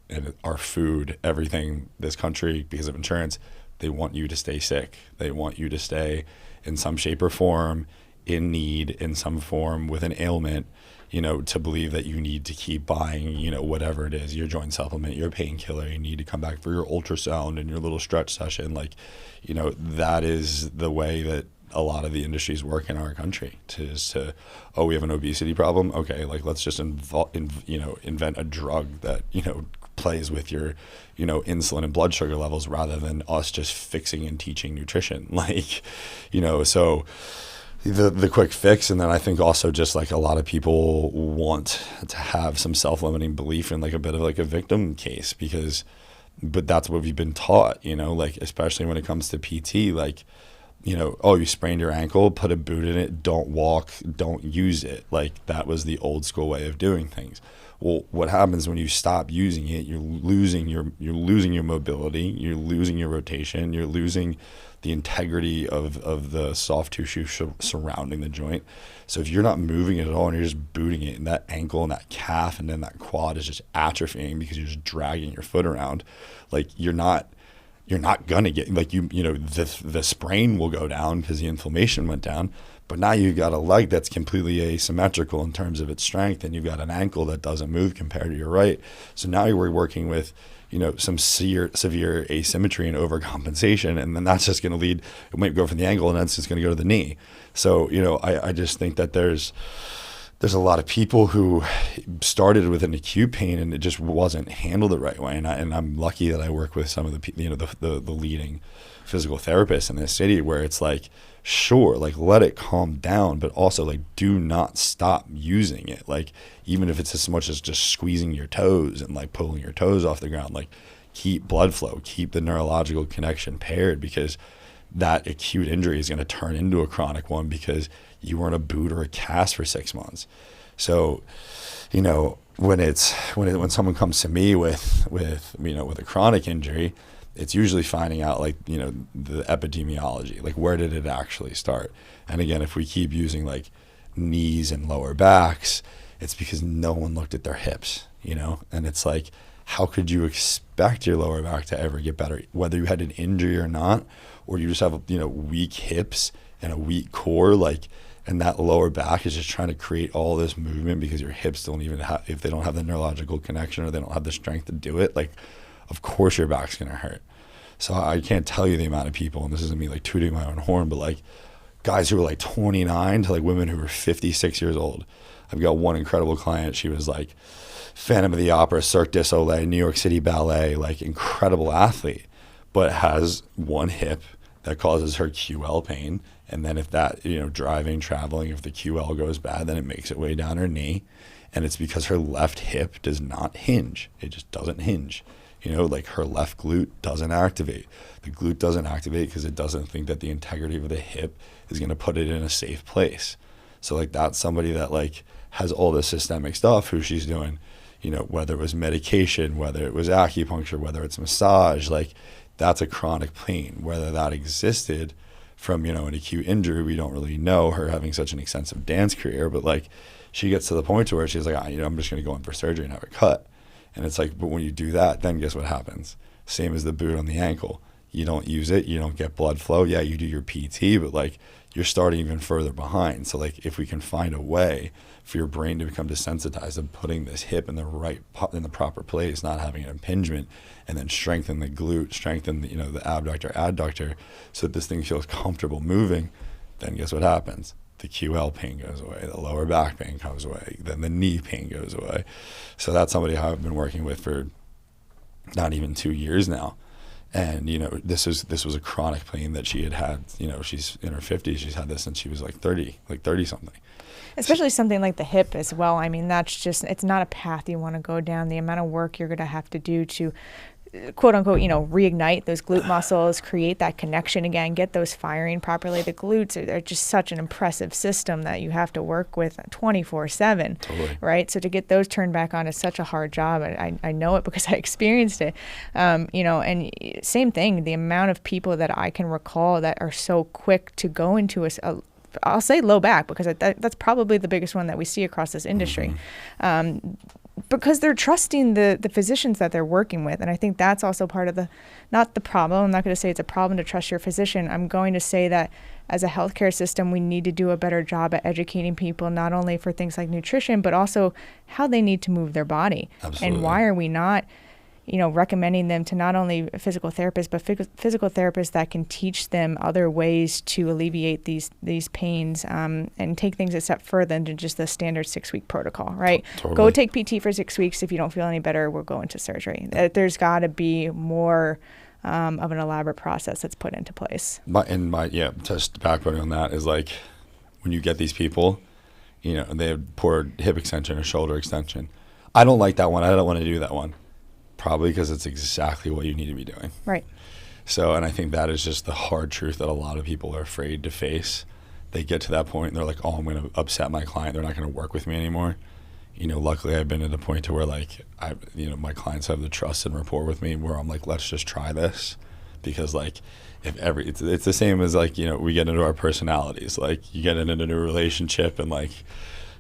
and our food, everything, this country, because of insurance, they want you to stay sick. They want you to stay in some shape or form, in need, in some form, with an ailment, to believe that you need to keep buying, whatever it is, your joint supplement, your painkiller, you need to come back for your ultrasound and your little stretch session. Like, that is the way that a lot of the industries work in our country, we have an obesity problem. Okay, like let's just invent a drug that, plays with your, insulin and blood sugar levels rather than us just fixing and teaching nutrition. Like, so the quick fix. And then I think also just like a lot of people want to have some self-limiting belief in like a bit of like a victim case but that's what we've been taught, like, especially when it comes to PT, like, you sprained your ankle, put a boot in it, don't walk, don't use it. Like that was the old school way of doing things. Well, what happens when you stop using it? You're losing your mobility, you're losing your rotation, you're losing the integrity of the soft tissue surrounding the joint. So if you're not moving it at all and you're just booting it, and that ankle and that calf and then that quad is just atrophying because you're just dragging your foot around, like you're not gonna get, like the sprain will go down because the inflammation went down, but now you've got a leg that's completely asymmetrical in terms of its strength, and you've got an ankle that doesn't move compared to your right. So now you're working with some severe asymmetry and overcompensation, and then that's just going to lead, it might go from the ankle and that's just going to go to the knee. So I just think that there's a lot of people who started with an acute pain and it just wasn't handled the right way. And I'm lucky that I work with some of the leading physical therapists in this city, where it's like, sure, like let it calm down, but also like do not stop using it. Like even if it's as much as just squeezing your toes and like pulling your toes off the ground, like keep blood flow, keep the neurological connection paired, because that acute injury is going to turn into a chronic one because you were in a boot or a cast for 6 months. So, when someone comes to me with a chronic injury, it's usually finding out like, the epidemiology, like where did it actually start? And again, if we keep using like knees and lower backs, it's because no one looked at their hips, and it's like, how could you expect your lower back to ever get better, whether you had an injury or not, or you just have, weak hips and a weak core, like, and that lower back is just trying to create all this movement because your hips don't even have, if they don't have the neurological connection or they don't have the strength to do it, like, of course your back's going to hurt. So I can't tell you the amount of people, and this isn't me like tooting my own horn, but like guys who were like 29 to like women who were 56 years old. I've got one incredible client. She was like Phantom of the Opera, Cirque du Soleil, New York City Ballet, like incredible athlete, but has one hip that causes her QL pain. And then if that, driving, traveling, if the QL goes bad, then it makes its way down her knee. And it's because her left hip does not hinge. It just doesn't hinge. Like her left glute doesn't activate. The glute doesn't activate because it doesn't think that the integrity of the hip is going to put it in a safe place. So like that's somebody that like has all this systemic stuff who she's doing, whether it was medication, whether it was acupuncture, whether it's massage, like that's a chronic pain. Whether that existed from, an acute injury, we don't really know, her having such an extensive dance career, but like she gets to the point to where she's like, I'm just going to go in for surgery and have it cut. And it's like, but when you do that, then guess what happens? Same as the boot on the ankle. You don't use it, you don't get blood flow. Yeah, you do your PT, but like you're starting even further behind. So like if we can find a way for your brain to become desensitized of putting this hip in the proper place, not having an impingement, and then strengthen the glute, strengthen the abductor, adductor, so that this thing feels comfortable moving, then guess what happens? The QL pain goes away, the lower back pain comes away, then the knee pain goes away. So that's somebody I've been working with for not even 2 years now. And, this was a chronic pain that she had, she's in her 50s. She's had this since she was like 30 something. Especially something like the hip as well. I mean, that's just, it's not a path you want to go down. The amount of work you're going to have to do to quote unquote, reignite those glute muscles, create that connection again, get those firing properly. The glutes are just such an impressive system that you have to work with 24/7, totally. Right? So to get those turned back on is such a hard job. I know it because I experienced it, and same thing, the amount of people that I can recall that are so quick to go into I'll say low back because that's probably the biggest one that we see across this industry. Mm-hmm. Because they're trusting the physicians that they're working with. And I think that's also part of not the problem. I'm not going to say it's a problem to trust your physician. I'm going to say that as a healthcare system, we need to do a better job at educating people, not only for things like nutrition, but also how they need to move their body. Absolutely. And why are we not recommending them to not only a physical therapist, but physical therapists that can teach them other ways to alleviate these pains and take things a step further than just the standard 6-week protocol, right? Totally. Go take PT for 6 weeks. If you don't feel any better, we'll go into surgery. There's got to be more of an elaborate process that's put into place. Just backputting on that is like when you get these people, they have poor hip extension or shoulder extension. I don't like that one. I don't want to do that one. Probably because it's exactly what you need to be doing. Right. So, and I think that is just the hard truth that a lot of people are afraid to face. They get to that point and they're like, oh, I'm going to upset my client. They're not going to work with me anymore. Luckily I've been at a point to where like, my clients have the trust and rapport with me where I'm like, let's just try this. Because like, it's the same as like, we get into our personalities. Like you get into a new relationship and like,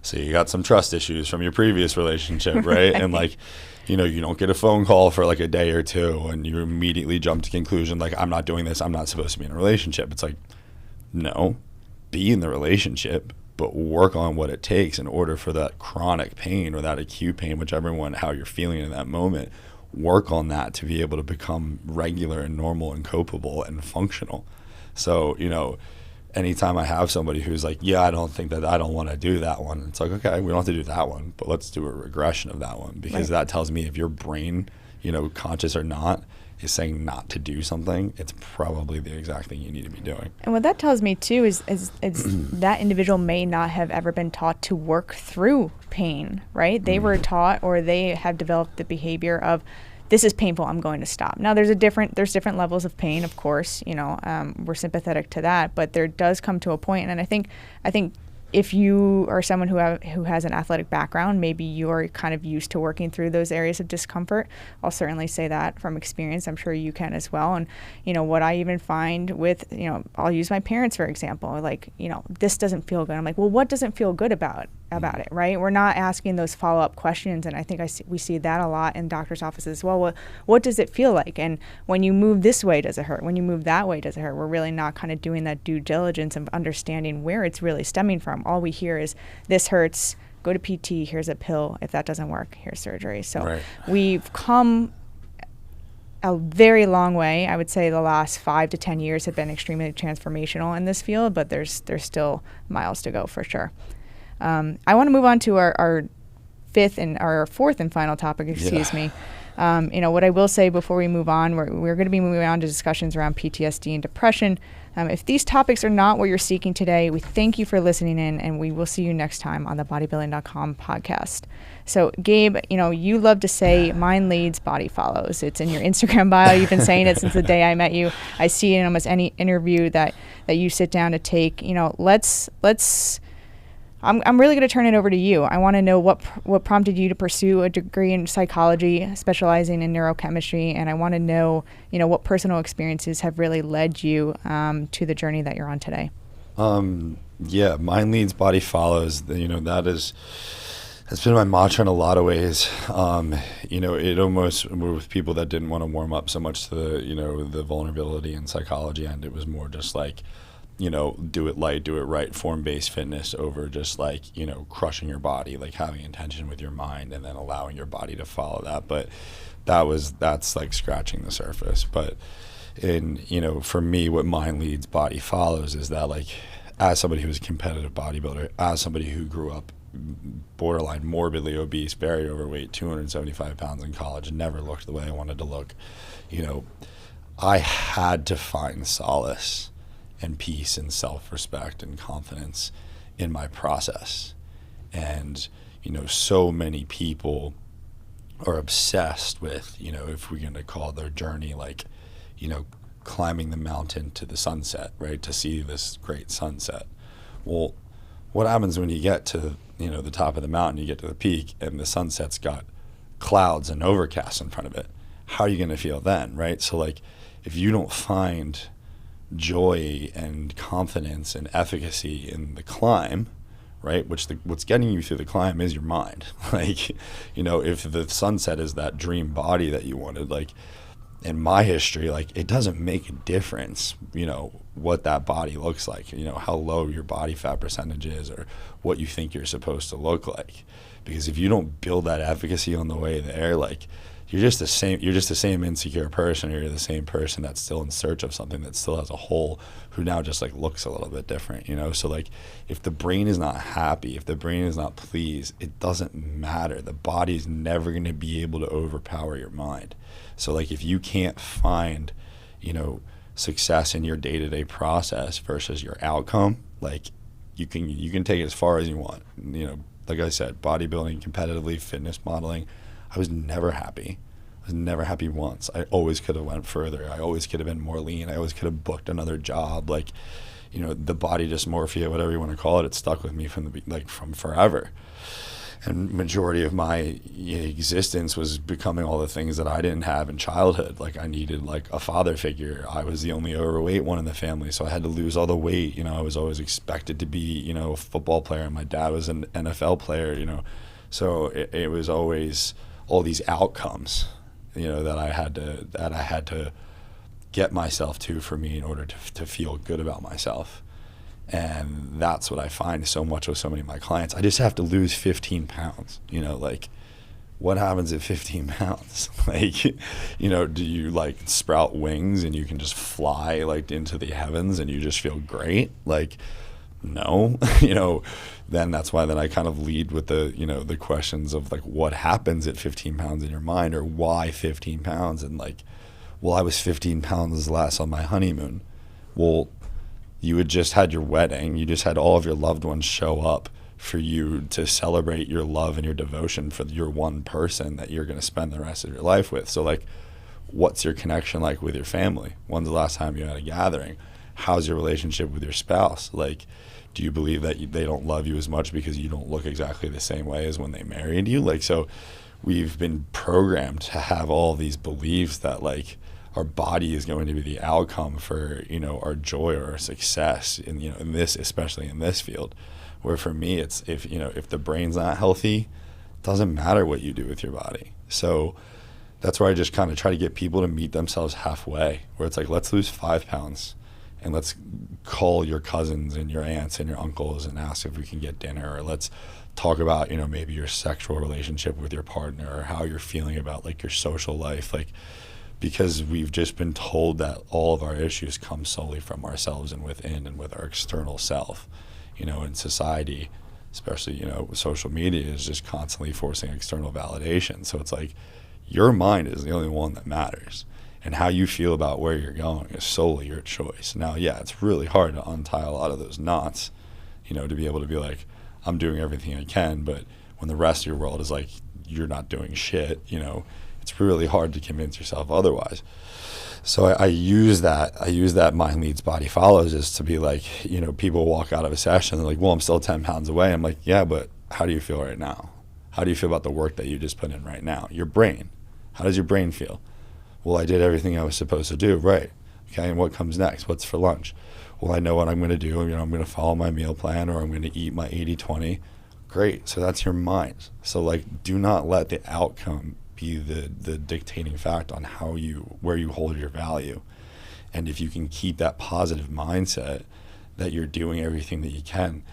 so you got some trust issues from your previous relationship, right? And like, you don't get a phone call for like a day or two and you immediately jump to conclusion like, I'm not doing this, I'm not supposed to be in a relationship. It's like, no, be in the relationship, but work on what it takes in order for that chronic pain or that acute pain, whichever one, how you're feeling in that moment, work on that to be able to become regular and normal and copable and functional. So, anytime I have somebody who's like, I don't want to do that one. It's like, okay, we don't have to do that one, but let's do a regression of that one because that tells me if your brain, conscious or not, is saying not to do something, it's probably the exact thing you need to be doing. And what that tells me too is that individual may not have ever been taught to work through pain, right? They were taught or they have developed the behavior of, this is painful, I'm going to stop. Now there's different levels of pain, of course, we're sympathetic to that, but there does come to a point, and I think if you are someone who has an athletic background, maybe you're kind of used to working through those areas of discomfort. I'll certainly say that from experience. I'm sure you can as well. And, what I even find with, I'll use my parents, for example, like, this doesn't feel good. I'm like, well, what doesn't feel good about it, right? We're not asking those follow-up questions. And I think we see that a lot in doctors' offices as well. What does it feel like? And when you move this way, does it hurt? When you move that way, does it hurt? We're really not kind of doing that due diligence of understanding where it's really stemming from. All we hear is, this hurts, go to PT, here's a pill. If that doesn't work, here's surgery. So we've come a very long way. I would say the last 5 to 10 years have been extremely transformational in this field, but there's still miles to go for sure. I want to move on to our fourth and final topic, excuse me. What I will say before we move on, we're going to be moving on to discussions around PTSD and depression. If these topics are not what you're seeking today, we thank you for listening in, and we will see you next time on the Bodybuilding.com podcast. So, Gabe, you love to say, mind leads, body follows. It's in your Instagram bio. You've been saying it since the day I met you. I see it in almost any interview that you sit down to take. I'm really going to turn it over to you. I want to know what prompted you to pursue a degree in psychology, specializing in neurochemistry, and I want to know, what personal experiences have really led you to the journey that you're on today. Mind leads, body follows. That's been my mantra in a lot of ways. It almost with people that didn't want to warm up so much to the vulnerability and psychology end. It was more just like, do it light, do it right, form-based fitness over just like, crushing your body, like having intention with your mind and then allowing your body to follow that. But that's like scratching the surface. But for me, what mind leads, body follows is that, like, as somebody who's a competitive bodybuilder, as somebody who grew up borderline morbidly obese, very overweight, 275 pounds in college, and never looked the way I wanted to look, I had to find solace and peace and self-respect and confidence in my process. And, so many people are obsessed with, if we're going to call their journey, like, climbing the mountain to the sunset, right? To see this great sunset. Well, what happens when you get to, the top of the mountain, you get to the peak and the sunset's got clouds and overcast in front of it? How are you going to feel then, right? So, like, if you don't find joy and confidence and efficacy in the climb, right, what's getting you through the climb is your mind. Like, if the sunset is that dream body that you wanted, like, in my history, like, it doesn't make a difference, what that body looks like, how low your body fat percentage is or what you think you're supposed to look like. Because if you don't build that efficacy on the way there, like, you're just the same insecure person, or you're the same person that's still in search of something that still has a hole, who now just like looks a little bit different, So, like, if the brain is not happy, if the brain is not pleased, it doesn't matter. The body is never going to be able to overpower your mind. So, like, if you can't find, success in your day-to-day process versus your outcome, like, you can take it as far as you want. Like I said, bodybuilding, competitively, fitness modeling, I was never happy. I was never happy once. I always could have went further. I always could have been more lean. I always could have booked another job. Like, the body dysmorphia, whatever you want to call it, it stuck with me from forever. And majority of my existence was becoming all the things that I didn't have in childhood. Like, I needed like a father figure. I was the only overweight one in the family, so I had to lose all the weight. I was always expected to be, a football player, and my dad was an NFL player, So it was always all these outcomes, that I had to get myself to for me in order to feel good about myself. And that's what I find so much with so many of my clients. I just have to lose 15 pounds, like, what happens at 15 pounds? Like, do you like sprout wings and you can just fly like into the heavens and you just feel great? Like, no, then that's why then I kind of lead with the, the questions of like, what happens at 15 pounds in your mind, or why 15 pounds? And like, well, I was 15 pounds less on my honeymoon. Well, you had just had your wedding. You just had all of your loved ones show up for you to celebrate your love and your devotion for your one person that you're going to spend the rest of your life with. So like, what's your connection like with your family? When's the last time you had a gathering? How's your relationship with your spouse? Like, do you believe that they don't love you as much because you don't look exactly the same way as when they married you? Like, so we've been programmed to have all these beliefs that like our body is going to be the outcome for, our joy or our success in, in this, especially in this field, where for me, it's if the brain's not healthy, it doesn't matter what you do with your body. So that's where I just kind of try to get people to meet themselves halfway, where it's like, let's lose 5 pounds and let's call your cousins and your aunts and your uncles and ask if we can get dinner, or let's talk about, maybe your sexual relationship with your partner, or how you're feeling about like your social life. Like, because we've just been told that all of our issues come solely from ourselves and within and with our external self. In society, especially, with social media, is just constantly forcing external validation. So it's like your mind is the only one that matters. And how you feel about where you're going is solely your choice. Now, yeah, it's really hard to untie a lot of those knots, to be able to be like, I'm doing everything I can, but when the rest of your world is like, you're not doing shit, it's really hard to convince yourself otherwise. So I use that mind leads, body follows, is to be like, people walk out of a session and they're like, well, I'm still 10 pounds away. I'm like, yeah, but how do you feel right now? How do you feel about the work that you just put in right now? Your brain. How does your brain feel? Well, I did everything I was supposed to do. Right. Okay. And what comes next? What's for lunch? Well, I know what I'm going to do. I'm going to follow my meal plan, or I'm going to eat my 80-20. Great. So that's your mind. So like, do not let the outcome be the dictating fact on where you hold your value. And if you can keep that positive mindset that you're doing everything that you can,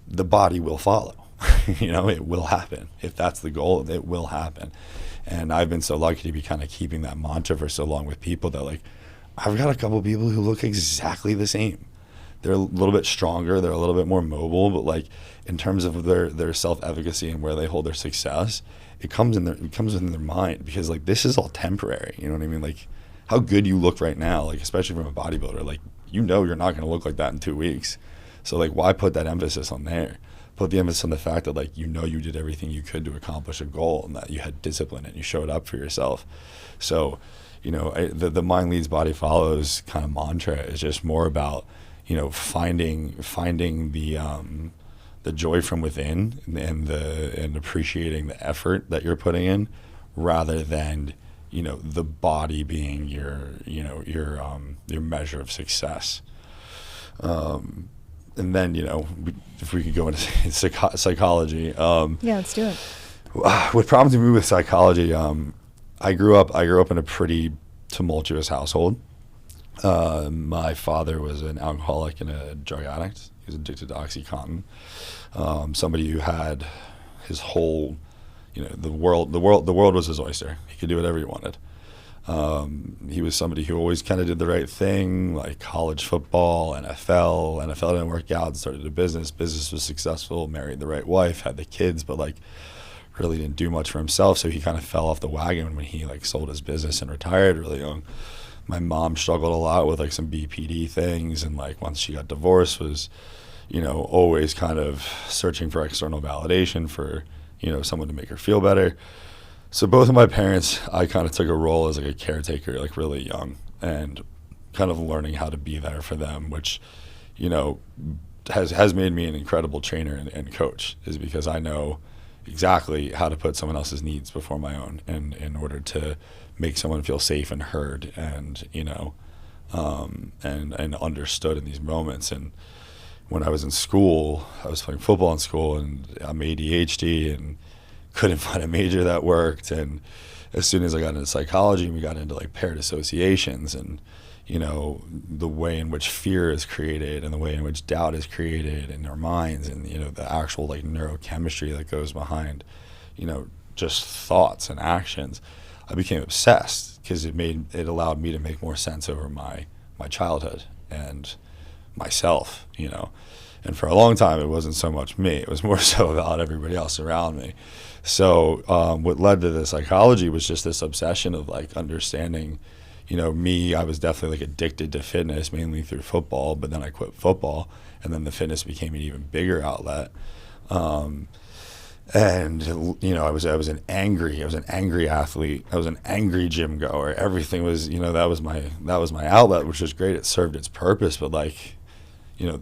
the body will follow. It will happen. If that's the goal, it will happen. And I've been so lucky to be kind of keeping that mantra for so long with people that, like, I've got a couple of people who look exactly the same. They're a little bit stronger, they're a little bit more mobile, but like in terms of their self-efficacy and where they hold their success, it comes within their mind, because like this is all temporary. You know what I mean? Like how good you look right now, like especially from a bodybuilder, like you're not going to look like that in 2 weeks. So like why put that emphasis on there? Put the emphasis on the fact that like you did everything you could to accomplish a goal, and that you had discipline and you showed up for yourself. So the mind leads, body follows kind of mantra is just more about finding the joy from within and appreciating the effort that you're putting in, rather than the body being your measure of success. And then if we could go into psychology. Yeah, let's do it. What prompted me with psychology? I grew up in a pretty tumultuous household. My father was an alcoholic and a drug addict. He was addicted to OxyContin. Somebody who had his whole, the world was his oyster. He could do whatever he wanted. He was somebody who always kind of did the right thing, like college football, NFL. NFL didn't work out, started a business. Business was successful, married the right wife, had the kids, but like really didn't do much for himself. So he kind of fell off the wagon when he like sold his business and retired really young. My mom struggled a lot with like some BPD things, and like once she got divorced was, always kind of searching for external validation for, someone to make her feel better. So both of my parents, I kind of took a role as like a caretaker, like really young, and kind of learning how to be there for them, which, has made me an incredible trainer and coach, is because I know exactly how to put someone else's needs before my own, and in order to make someone feel safe and heard and and understood in these moments. And when I was in school, I was playing football in school, and I'm ADHD and couldn't find a major that worked. And as soon as I got into psychology, we got into like paired associations and the way in which fear is created and the way in which doubt is created in our minds, and the actual like neurochemistry that goes behind just thoughts and actions. I became obsessed because it allowed me to make more sense over my childhood and myself, and for a long time it wasn't so much me, it was more so about everybody else around me. So what led to the psychology was just this obsession of like understanding, me. I was definitely like addicted to fitness, mainly through football, but then I quit football, and then the fitness became an even bigger outlet. And I was an angry athlete. I was an angry gym goer. Everything was, that was my outlet, which was great. It served its purpose, but like,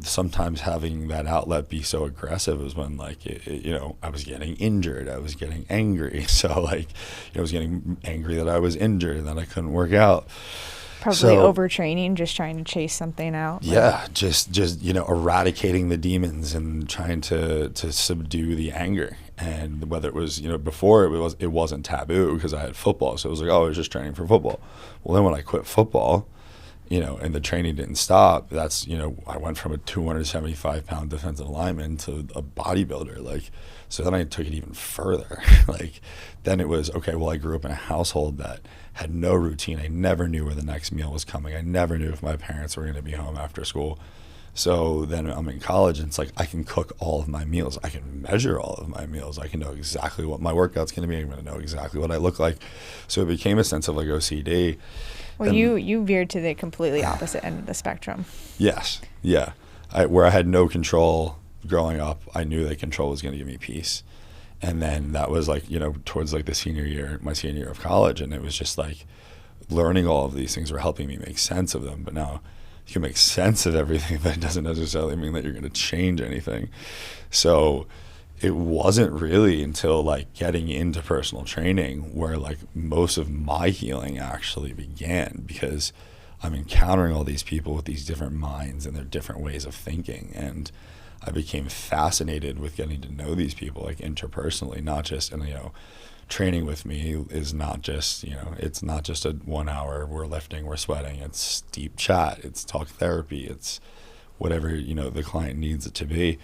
sometimes having that outlet be so aggressive was when like, I was getting injured. I was getting angry. So like, I was getting angry that I was injured and that I couldn't work out. Probably overtraining, just trying to chase something out. Yeah, just eradicating the demons and trying to subdue the anger. And whether it was, before it wasn't taboo because I had football, so it was like, oh, I was just training for football. Well, then when I quit football, and the training didn't stop. That's, I went from a 275-pound defensive lineman to a bodybuilder. Like, so then I took it even further. Like, then it was, okay, well, I grew up in a household that had no routine. I never knew where the next meal was coming. I never knew if my parents were going to be home after school. So then I'm in college, and it's like I can cook all of my meals. I can measure all of my meals. I can know exactly what my workout's going to be. I'm going to know exactly what I look like. So it became a sense of like OCD. Well, you veered to the completely opposite end of the spectrum. Yes. Yeah. Where I had no control growing up, I knew that control was going to give me peace. And then that was like, towards like my senior year of college. And it was just like learning all of these things were helping me make sense of them. But now you can make sense of everything, but it doesn't necessarily mean that you're going to change anything. So it wasn't really until like getting into personal training where like most of my healing actually began, because I'm encountering all these people with these different minds and their different ways of thinking. And I became fascinated with getting to know these people like interpersonally, not just, and training with me is not just, it's not just a 1 hour, we're lifting, we're sweating, it's deep chat, it's talk therapy, it's whatever, the client needs it to be.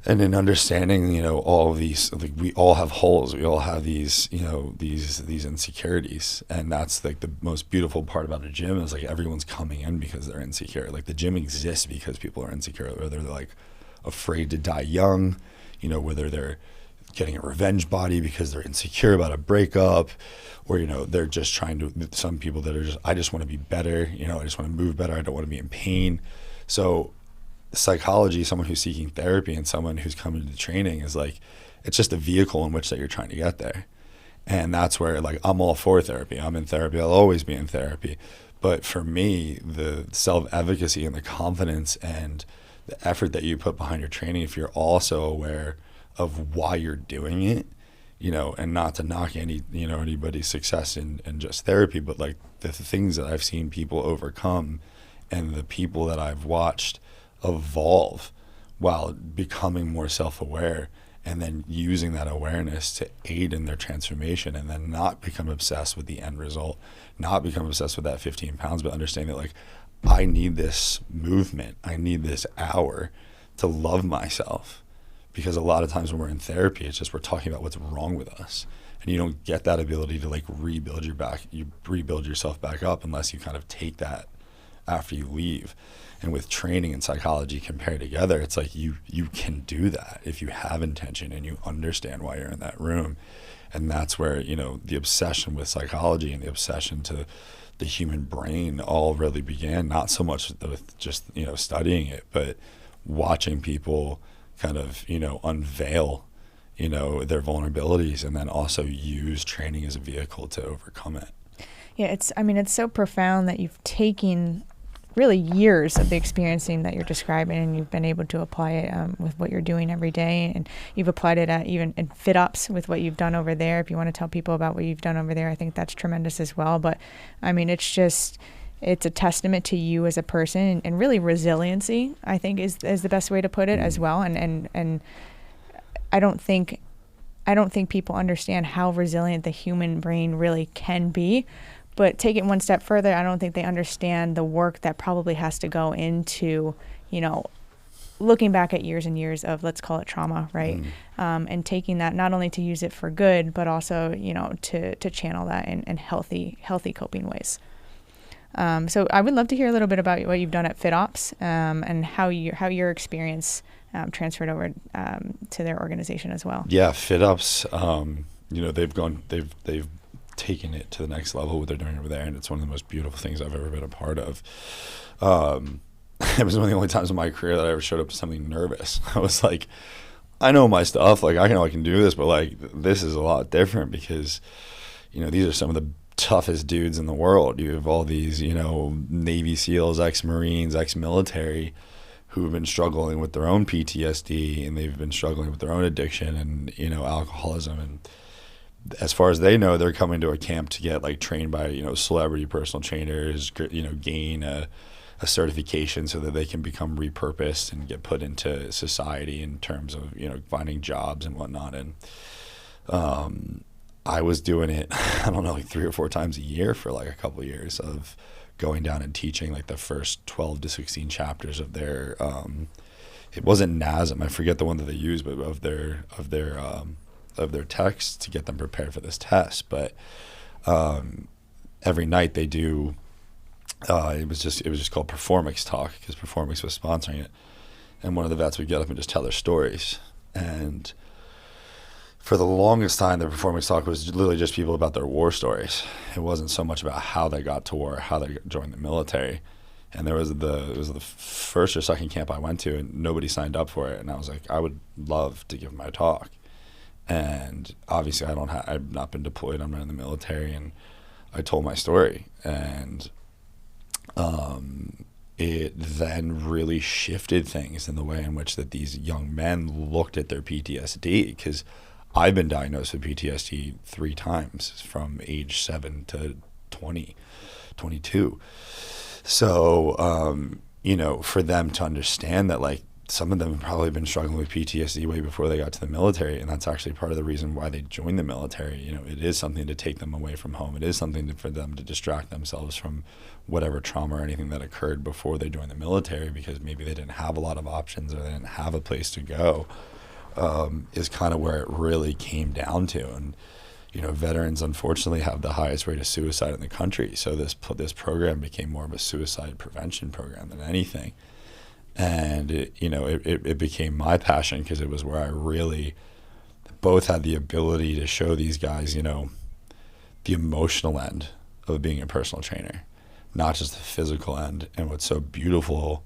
And in understanding, all of these, like we all have holes, we all have these, these insecurities. And that's like the most beautiful part about a gym is like everyone's coming in because they're insecure. Like the gym exists because people are insecure, whether they're like afraid to die young, whether they're getting a revenge body because they're insecure about a breakup, or they're just trying to, some people that are just, I just want to be better, I just want to move better, I don't want to be in pain. So psychology, someone who's seeking therapy and someone who's coming to training is like, it's just a vehicle in which that you're trying to get there. And that's where like I'm all for therapy, I'm in therapy, I'll always be in therapy. But for me, the self-efficacy and the confidence and the effort that you put behind your training, if you're also aware of why you're doing it, and not to knock anybody's success in just therapy, but like the things that I've seen people overcome and the people that I've watched evolve while becoming more self-aware, and then using that awareness to aid in their transformation, and then not become obsessed with the end result, not become obsessed with that 15 pounds, but understand that like, I need this movement, I need this hour to love myself. Because a lot of times when we're in therapy, it's just we're talking about what's wrong with us, and you don't get that ability to like rebuild yourself back up unless you kind of take that after you leave. And with training and psychology compared together, it's like you can do that if you have intention and you understand why you're in that room. And that's where the obsession with psychology and the obsession to the human brain all really began. Not so much with just studying it, but watching people kind of unveil their vulnerabilities, and then also use training as a vehicle to overcome it. Yeah, it's so profound that you've taken really years of the experiencing that you're describing, and you've been able to apply it with what you're doing every day, and you've applied it at even in FitUps with what you've done over there. If you want to tell people about what you've done over there, I think that's tremendous as well. But it's a testament to you as a person, and really resiliency, I think is the best way to put it as well. And I don't think people understand how resilient the human brain really can be. But take it one step further, I don't think they understand the work that probably has to go into, looking back at years and years of, let's call it trauma, right? And taking that not only to use it for good, but also, to channel that in healthy coping ways. So I would love to hear a little bit about what you've done at FitOps, and how your experience transferred over to their organization as well. Yeah, FitOps, they've taken it to the next level what they're doing over there, and it's one of the most beautiful things I've ever been a part of. It was one of the only times in my career that I ever showed up to something nervous. I was like, I know my stuff, like I know I can do this, but like this is a lot different because these are some of the toughest dudes in the world. You have all these Navy SEALs, ex-Marines, ex-military who have been struggling with their own PTSD, and they've been struggling with their own addiction and alcoholism, and as far as they know, they're coming to a camp to get like trained by celebrity personal trainers, gain a certification so that they can become repurposed and get put into society in terms of finding jobs and whatnot. And I was doing it, I don't know, like 3 or 4 times a year for like a couple of years of going down and teaching like the first 12 to 16 chapters of their it wasn't NASM, I forget the one that they used, but of their text to get them prepared for this test. But every night they do it was just called Performix Talk, because Performix was sponsoring it, and one of the vets would get up and just tell their stories. And for the longest time, the Performance Talk was literally just people about their war stories. It wasn't so much about how they got to war, how they joined the military. And it was the first or second camp I went to, and nobody signed up for it. And I was like, I would love to give my talk. And obviously, I've not been deployed. I'm not in the military, and I told my story. And it then really shifted things in the way in which that these young men looked at their PTSD, because I've been diagnosed with PTSD 3 times from age 7 to 20, 22. So, for them to understand that, like, some of them have probably been struggling with PTSD way before they got to the military, and that's actually part of the reason why they joined the military. It is something to take them away from home. It is something for them to distract themselves from whatever trauma or anything that occurred before they joined the military, because maybe they didn't have a lot of options or they didn't have a place to go, is kind of where it really came down to. And veterans unfortunately have the highest rate of suicide in the country, so this program became more of a suicide prevention program than anything. And it became my passion, because it was where I really both had the ability to show these guys, the emotional end of being a personal trainer, not just the physical end. And what's so beautiful,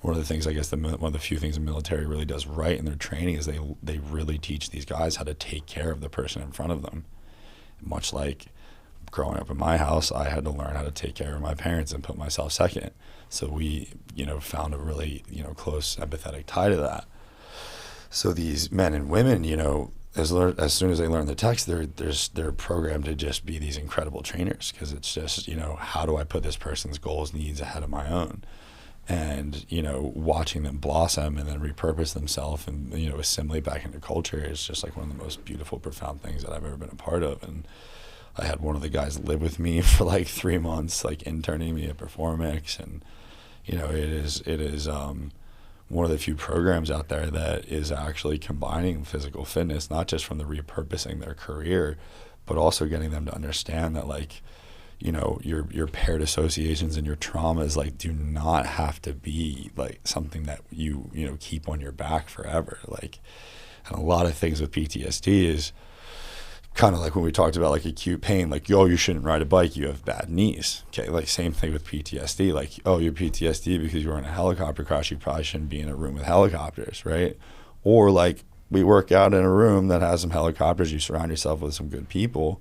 one of the things, I guess, one of the few things the military really does right in their training is they really teach these guys how to take care of the person in front of them. Much like growing up in my house, I had to learn how to take care of my parents and put myself second. So we, found a really, close empathetic tie to that. So these men and women, as soon as they learn the text, they're programmed to just be these incredible trainers, because it's just, how do I put this person's goals, needs ahead of my own? And, watching them blossom and then repurpose themselves and, assimilate back into culture is just like one of the most beautiful, profound things that I've ever been a part of. And I had one of the guys live with me for like 3 months, like interning me at Performix. And, it is one of the few programs out there that is actually combining physical fitness, not just from the repurposing their career, but also getting them to understand that, like, your paired associations and your traumas, like, do not have to be like something that you keep on your back forever. Like, and a lot of things with PTSD is kind of like when we talked about like acute pain, like, you shouldn't ride a bike, you have bad knees. Okay, like same thing with PTSD, like, you're PTSD because you were in a helicopter crash, you probably shouldn't be in a room with helicopters, right? Or like, we work out in a room that has some helicopters, you surround yourself with some good people,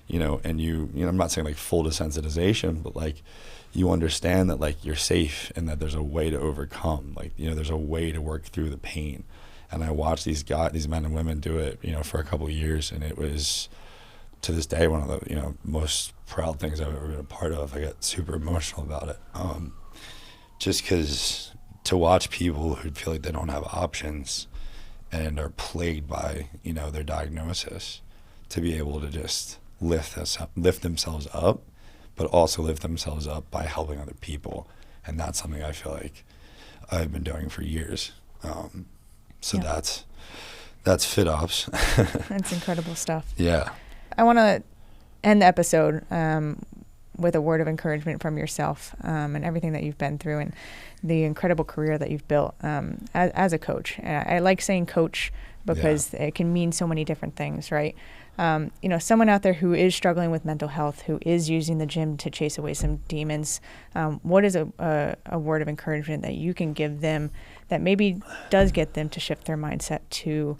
and I'm not saying like full desensitization, but like, you understand that like you're safe and that there's a way to overcome, like, there's a way to work through the pain. And I watched these men and women do it, for a couple of years, and it was, to this day, one of the most proud things I've ever been a part of. I got super emotional about it, just because to watch people who feel like they don't have options and are plagued by their diagnosis, to be able to just lift themselves up, but also lift themselves up by helping other people, and that's something I feel like I've been doing for years. So yeah. That's FitOps. That's incredible stuff. Yeah. I want to end the episode with a word of encouragement from yourself and everything that you've been through and the incredible career that you've built as a coach. And I like saying coach because it can mean so many different things, right? Someone out there who is struggling with mental health, who is using the gym to chase away some demons, what is a word of encouragement that you can give them that maybe does get them to shift their mindset to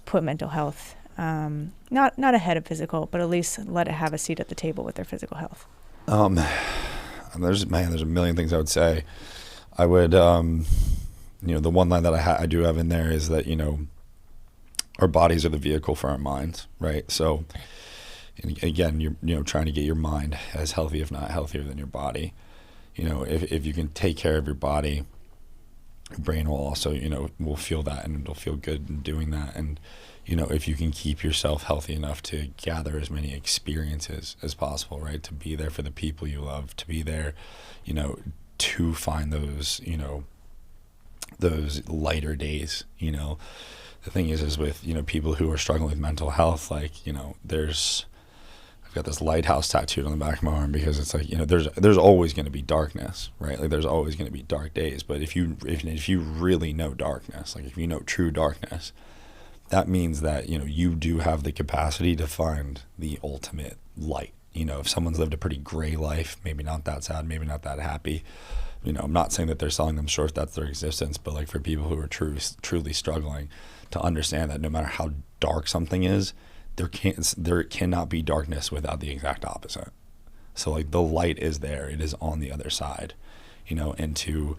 put mental health, not ahead of physical, but at least let it have a seat at the table with their physical health? There's a million things I would say. I would, the one line that I do have in there is that, our bodies are the vehicle for our minds, right? So, again, you're trying to get your mind as healthy, if not healthier than your body. If you can take care of your body, your brain will also, will feel that, and it'll feel good in doing that. And, if you can keep yourself healthy enough to gather as many experiences as possible, right? To be there for the people you love, to be there, to find those, those lighter days. The thing is with, people who are struggling with mental health, like, I've got this lighthouse tattooed on the back of my arm, because it's like, there's always going to be darkness, right? Like, there's always going to be dark days. But if you really know darkness, like if you know true darkness, that means that, you do have the capacity to find the ultimate light. If someone's lived a pretty gray life, maybe not that sad, maybe not that happy, I'm not saying that they're selling them short, that's their existence, but like for people who are truly struggling, to understand that no matter how dark something is, there cannot be darkness without the exact opposite. So like the light is there, it is on the other side, and to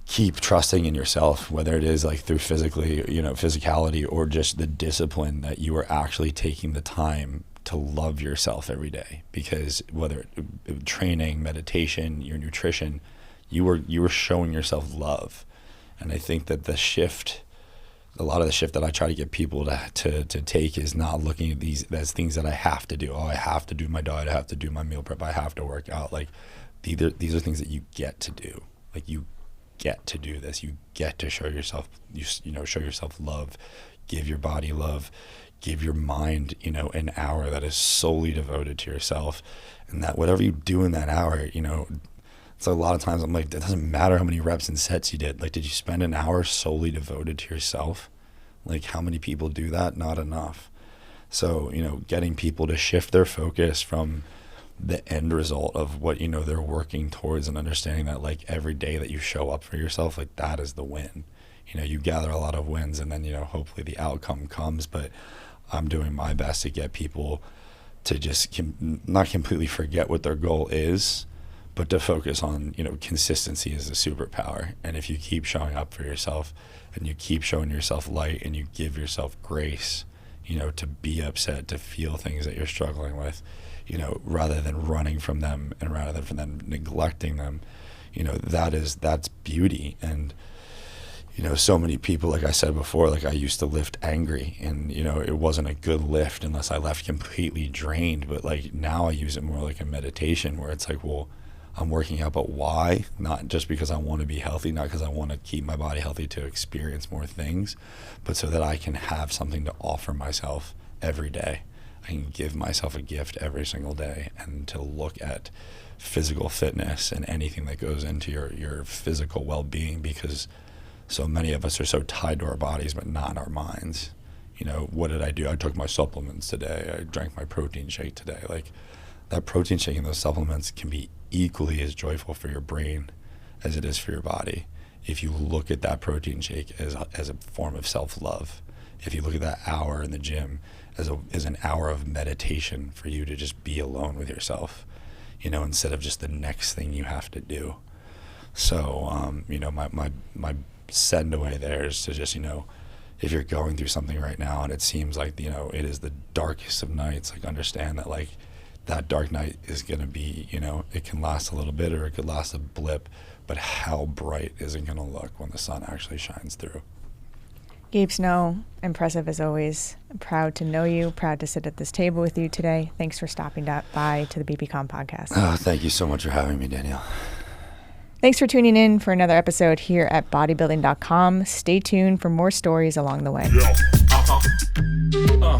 keep trusting in yourself, whether it is like through physicality, or just the discipline that you are actually taking the time to love yourself every day. Because whether training, meditation, your nutrition, you are showing yourself love. And I think that a lot of the shift that I try to get people to take is not looking at these as things that I have to do. Oh, I have to do my diet, I have to do my meal prep, I have to work out. Like these are things that you get to do. Like you get to do this. You get to show yourself, show yourself love, give your body love, give your mind, an hour that is solely devoted to yourself. And that whatever you do in that hour, so a lot of times I'm like, it doesn't matter how many reps and sets you did. Like, did you spend an hour solely devoted to yourself? Like, how many people do that? Not enough. So, getting people to shift their focus from the end result of what, they're working towards, and understanding that like every day that you show up for yourself, like that is the win. You gather a lot of wins, and then, hopefully the outcome comes. But I'm doing my best to get people to just not completely forget what their goal is, but to focus on, consistency is a superpower. And if you keep showing up for yourself, and you keep showing yourself light, and you give yourself grace, to be upset, to feel things that you're struggling with, rather than running from them, and rather than neglecting them, that's beauty. And, so many people, like I said before, like I used to lift angry, and, it wasn't a good lift unless I left completely drained. But like now I use it more like a meditation, where it's like, well, I'm working out, but why? Not just because I want to be healthy, not because I want to keep my body healthy to experience more things, but so that I can have something to offer myself every day. I can give myself a gift every single day, and to look at physical fitness and anything that goes into your physical well-being, because so many of us are so tied to our bodies, but not our minds. What did I do? I took my supplements today. I drank my protein shake today. Like, that protein shake and those supplements can be equally as joyful for your brain as it is for your body. If you look at that protein shake as a form of self-love, if you look at that hour in the gym as an hour of meditation for you to just be alone with yourself, instead of just the next thing you have to do. So, my send away there is to just, if you're going through something right now and it seems like, it is the darkest of nights, like understand that like that dark night is going to be, it can last a little bit, or it could last a blip, but how bright is it going to look when the sun actually shines through? Gabe Snow, impressive as always. I'm proud to know you, proud to sit at this table with you today. Thanks for stopping by to the BPCom podcast. Oh, thank you so much for having me, Danielle. Thanks for tuning in for another episode here at Bodybuilding.com. Stay tuned for more stories along the way. Yeah.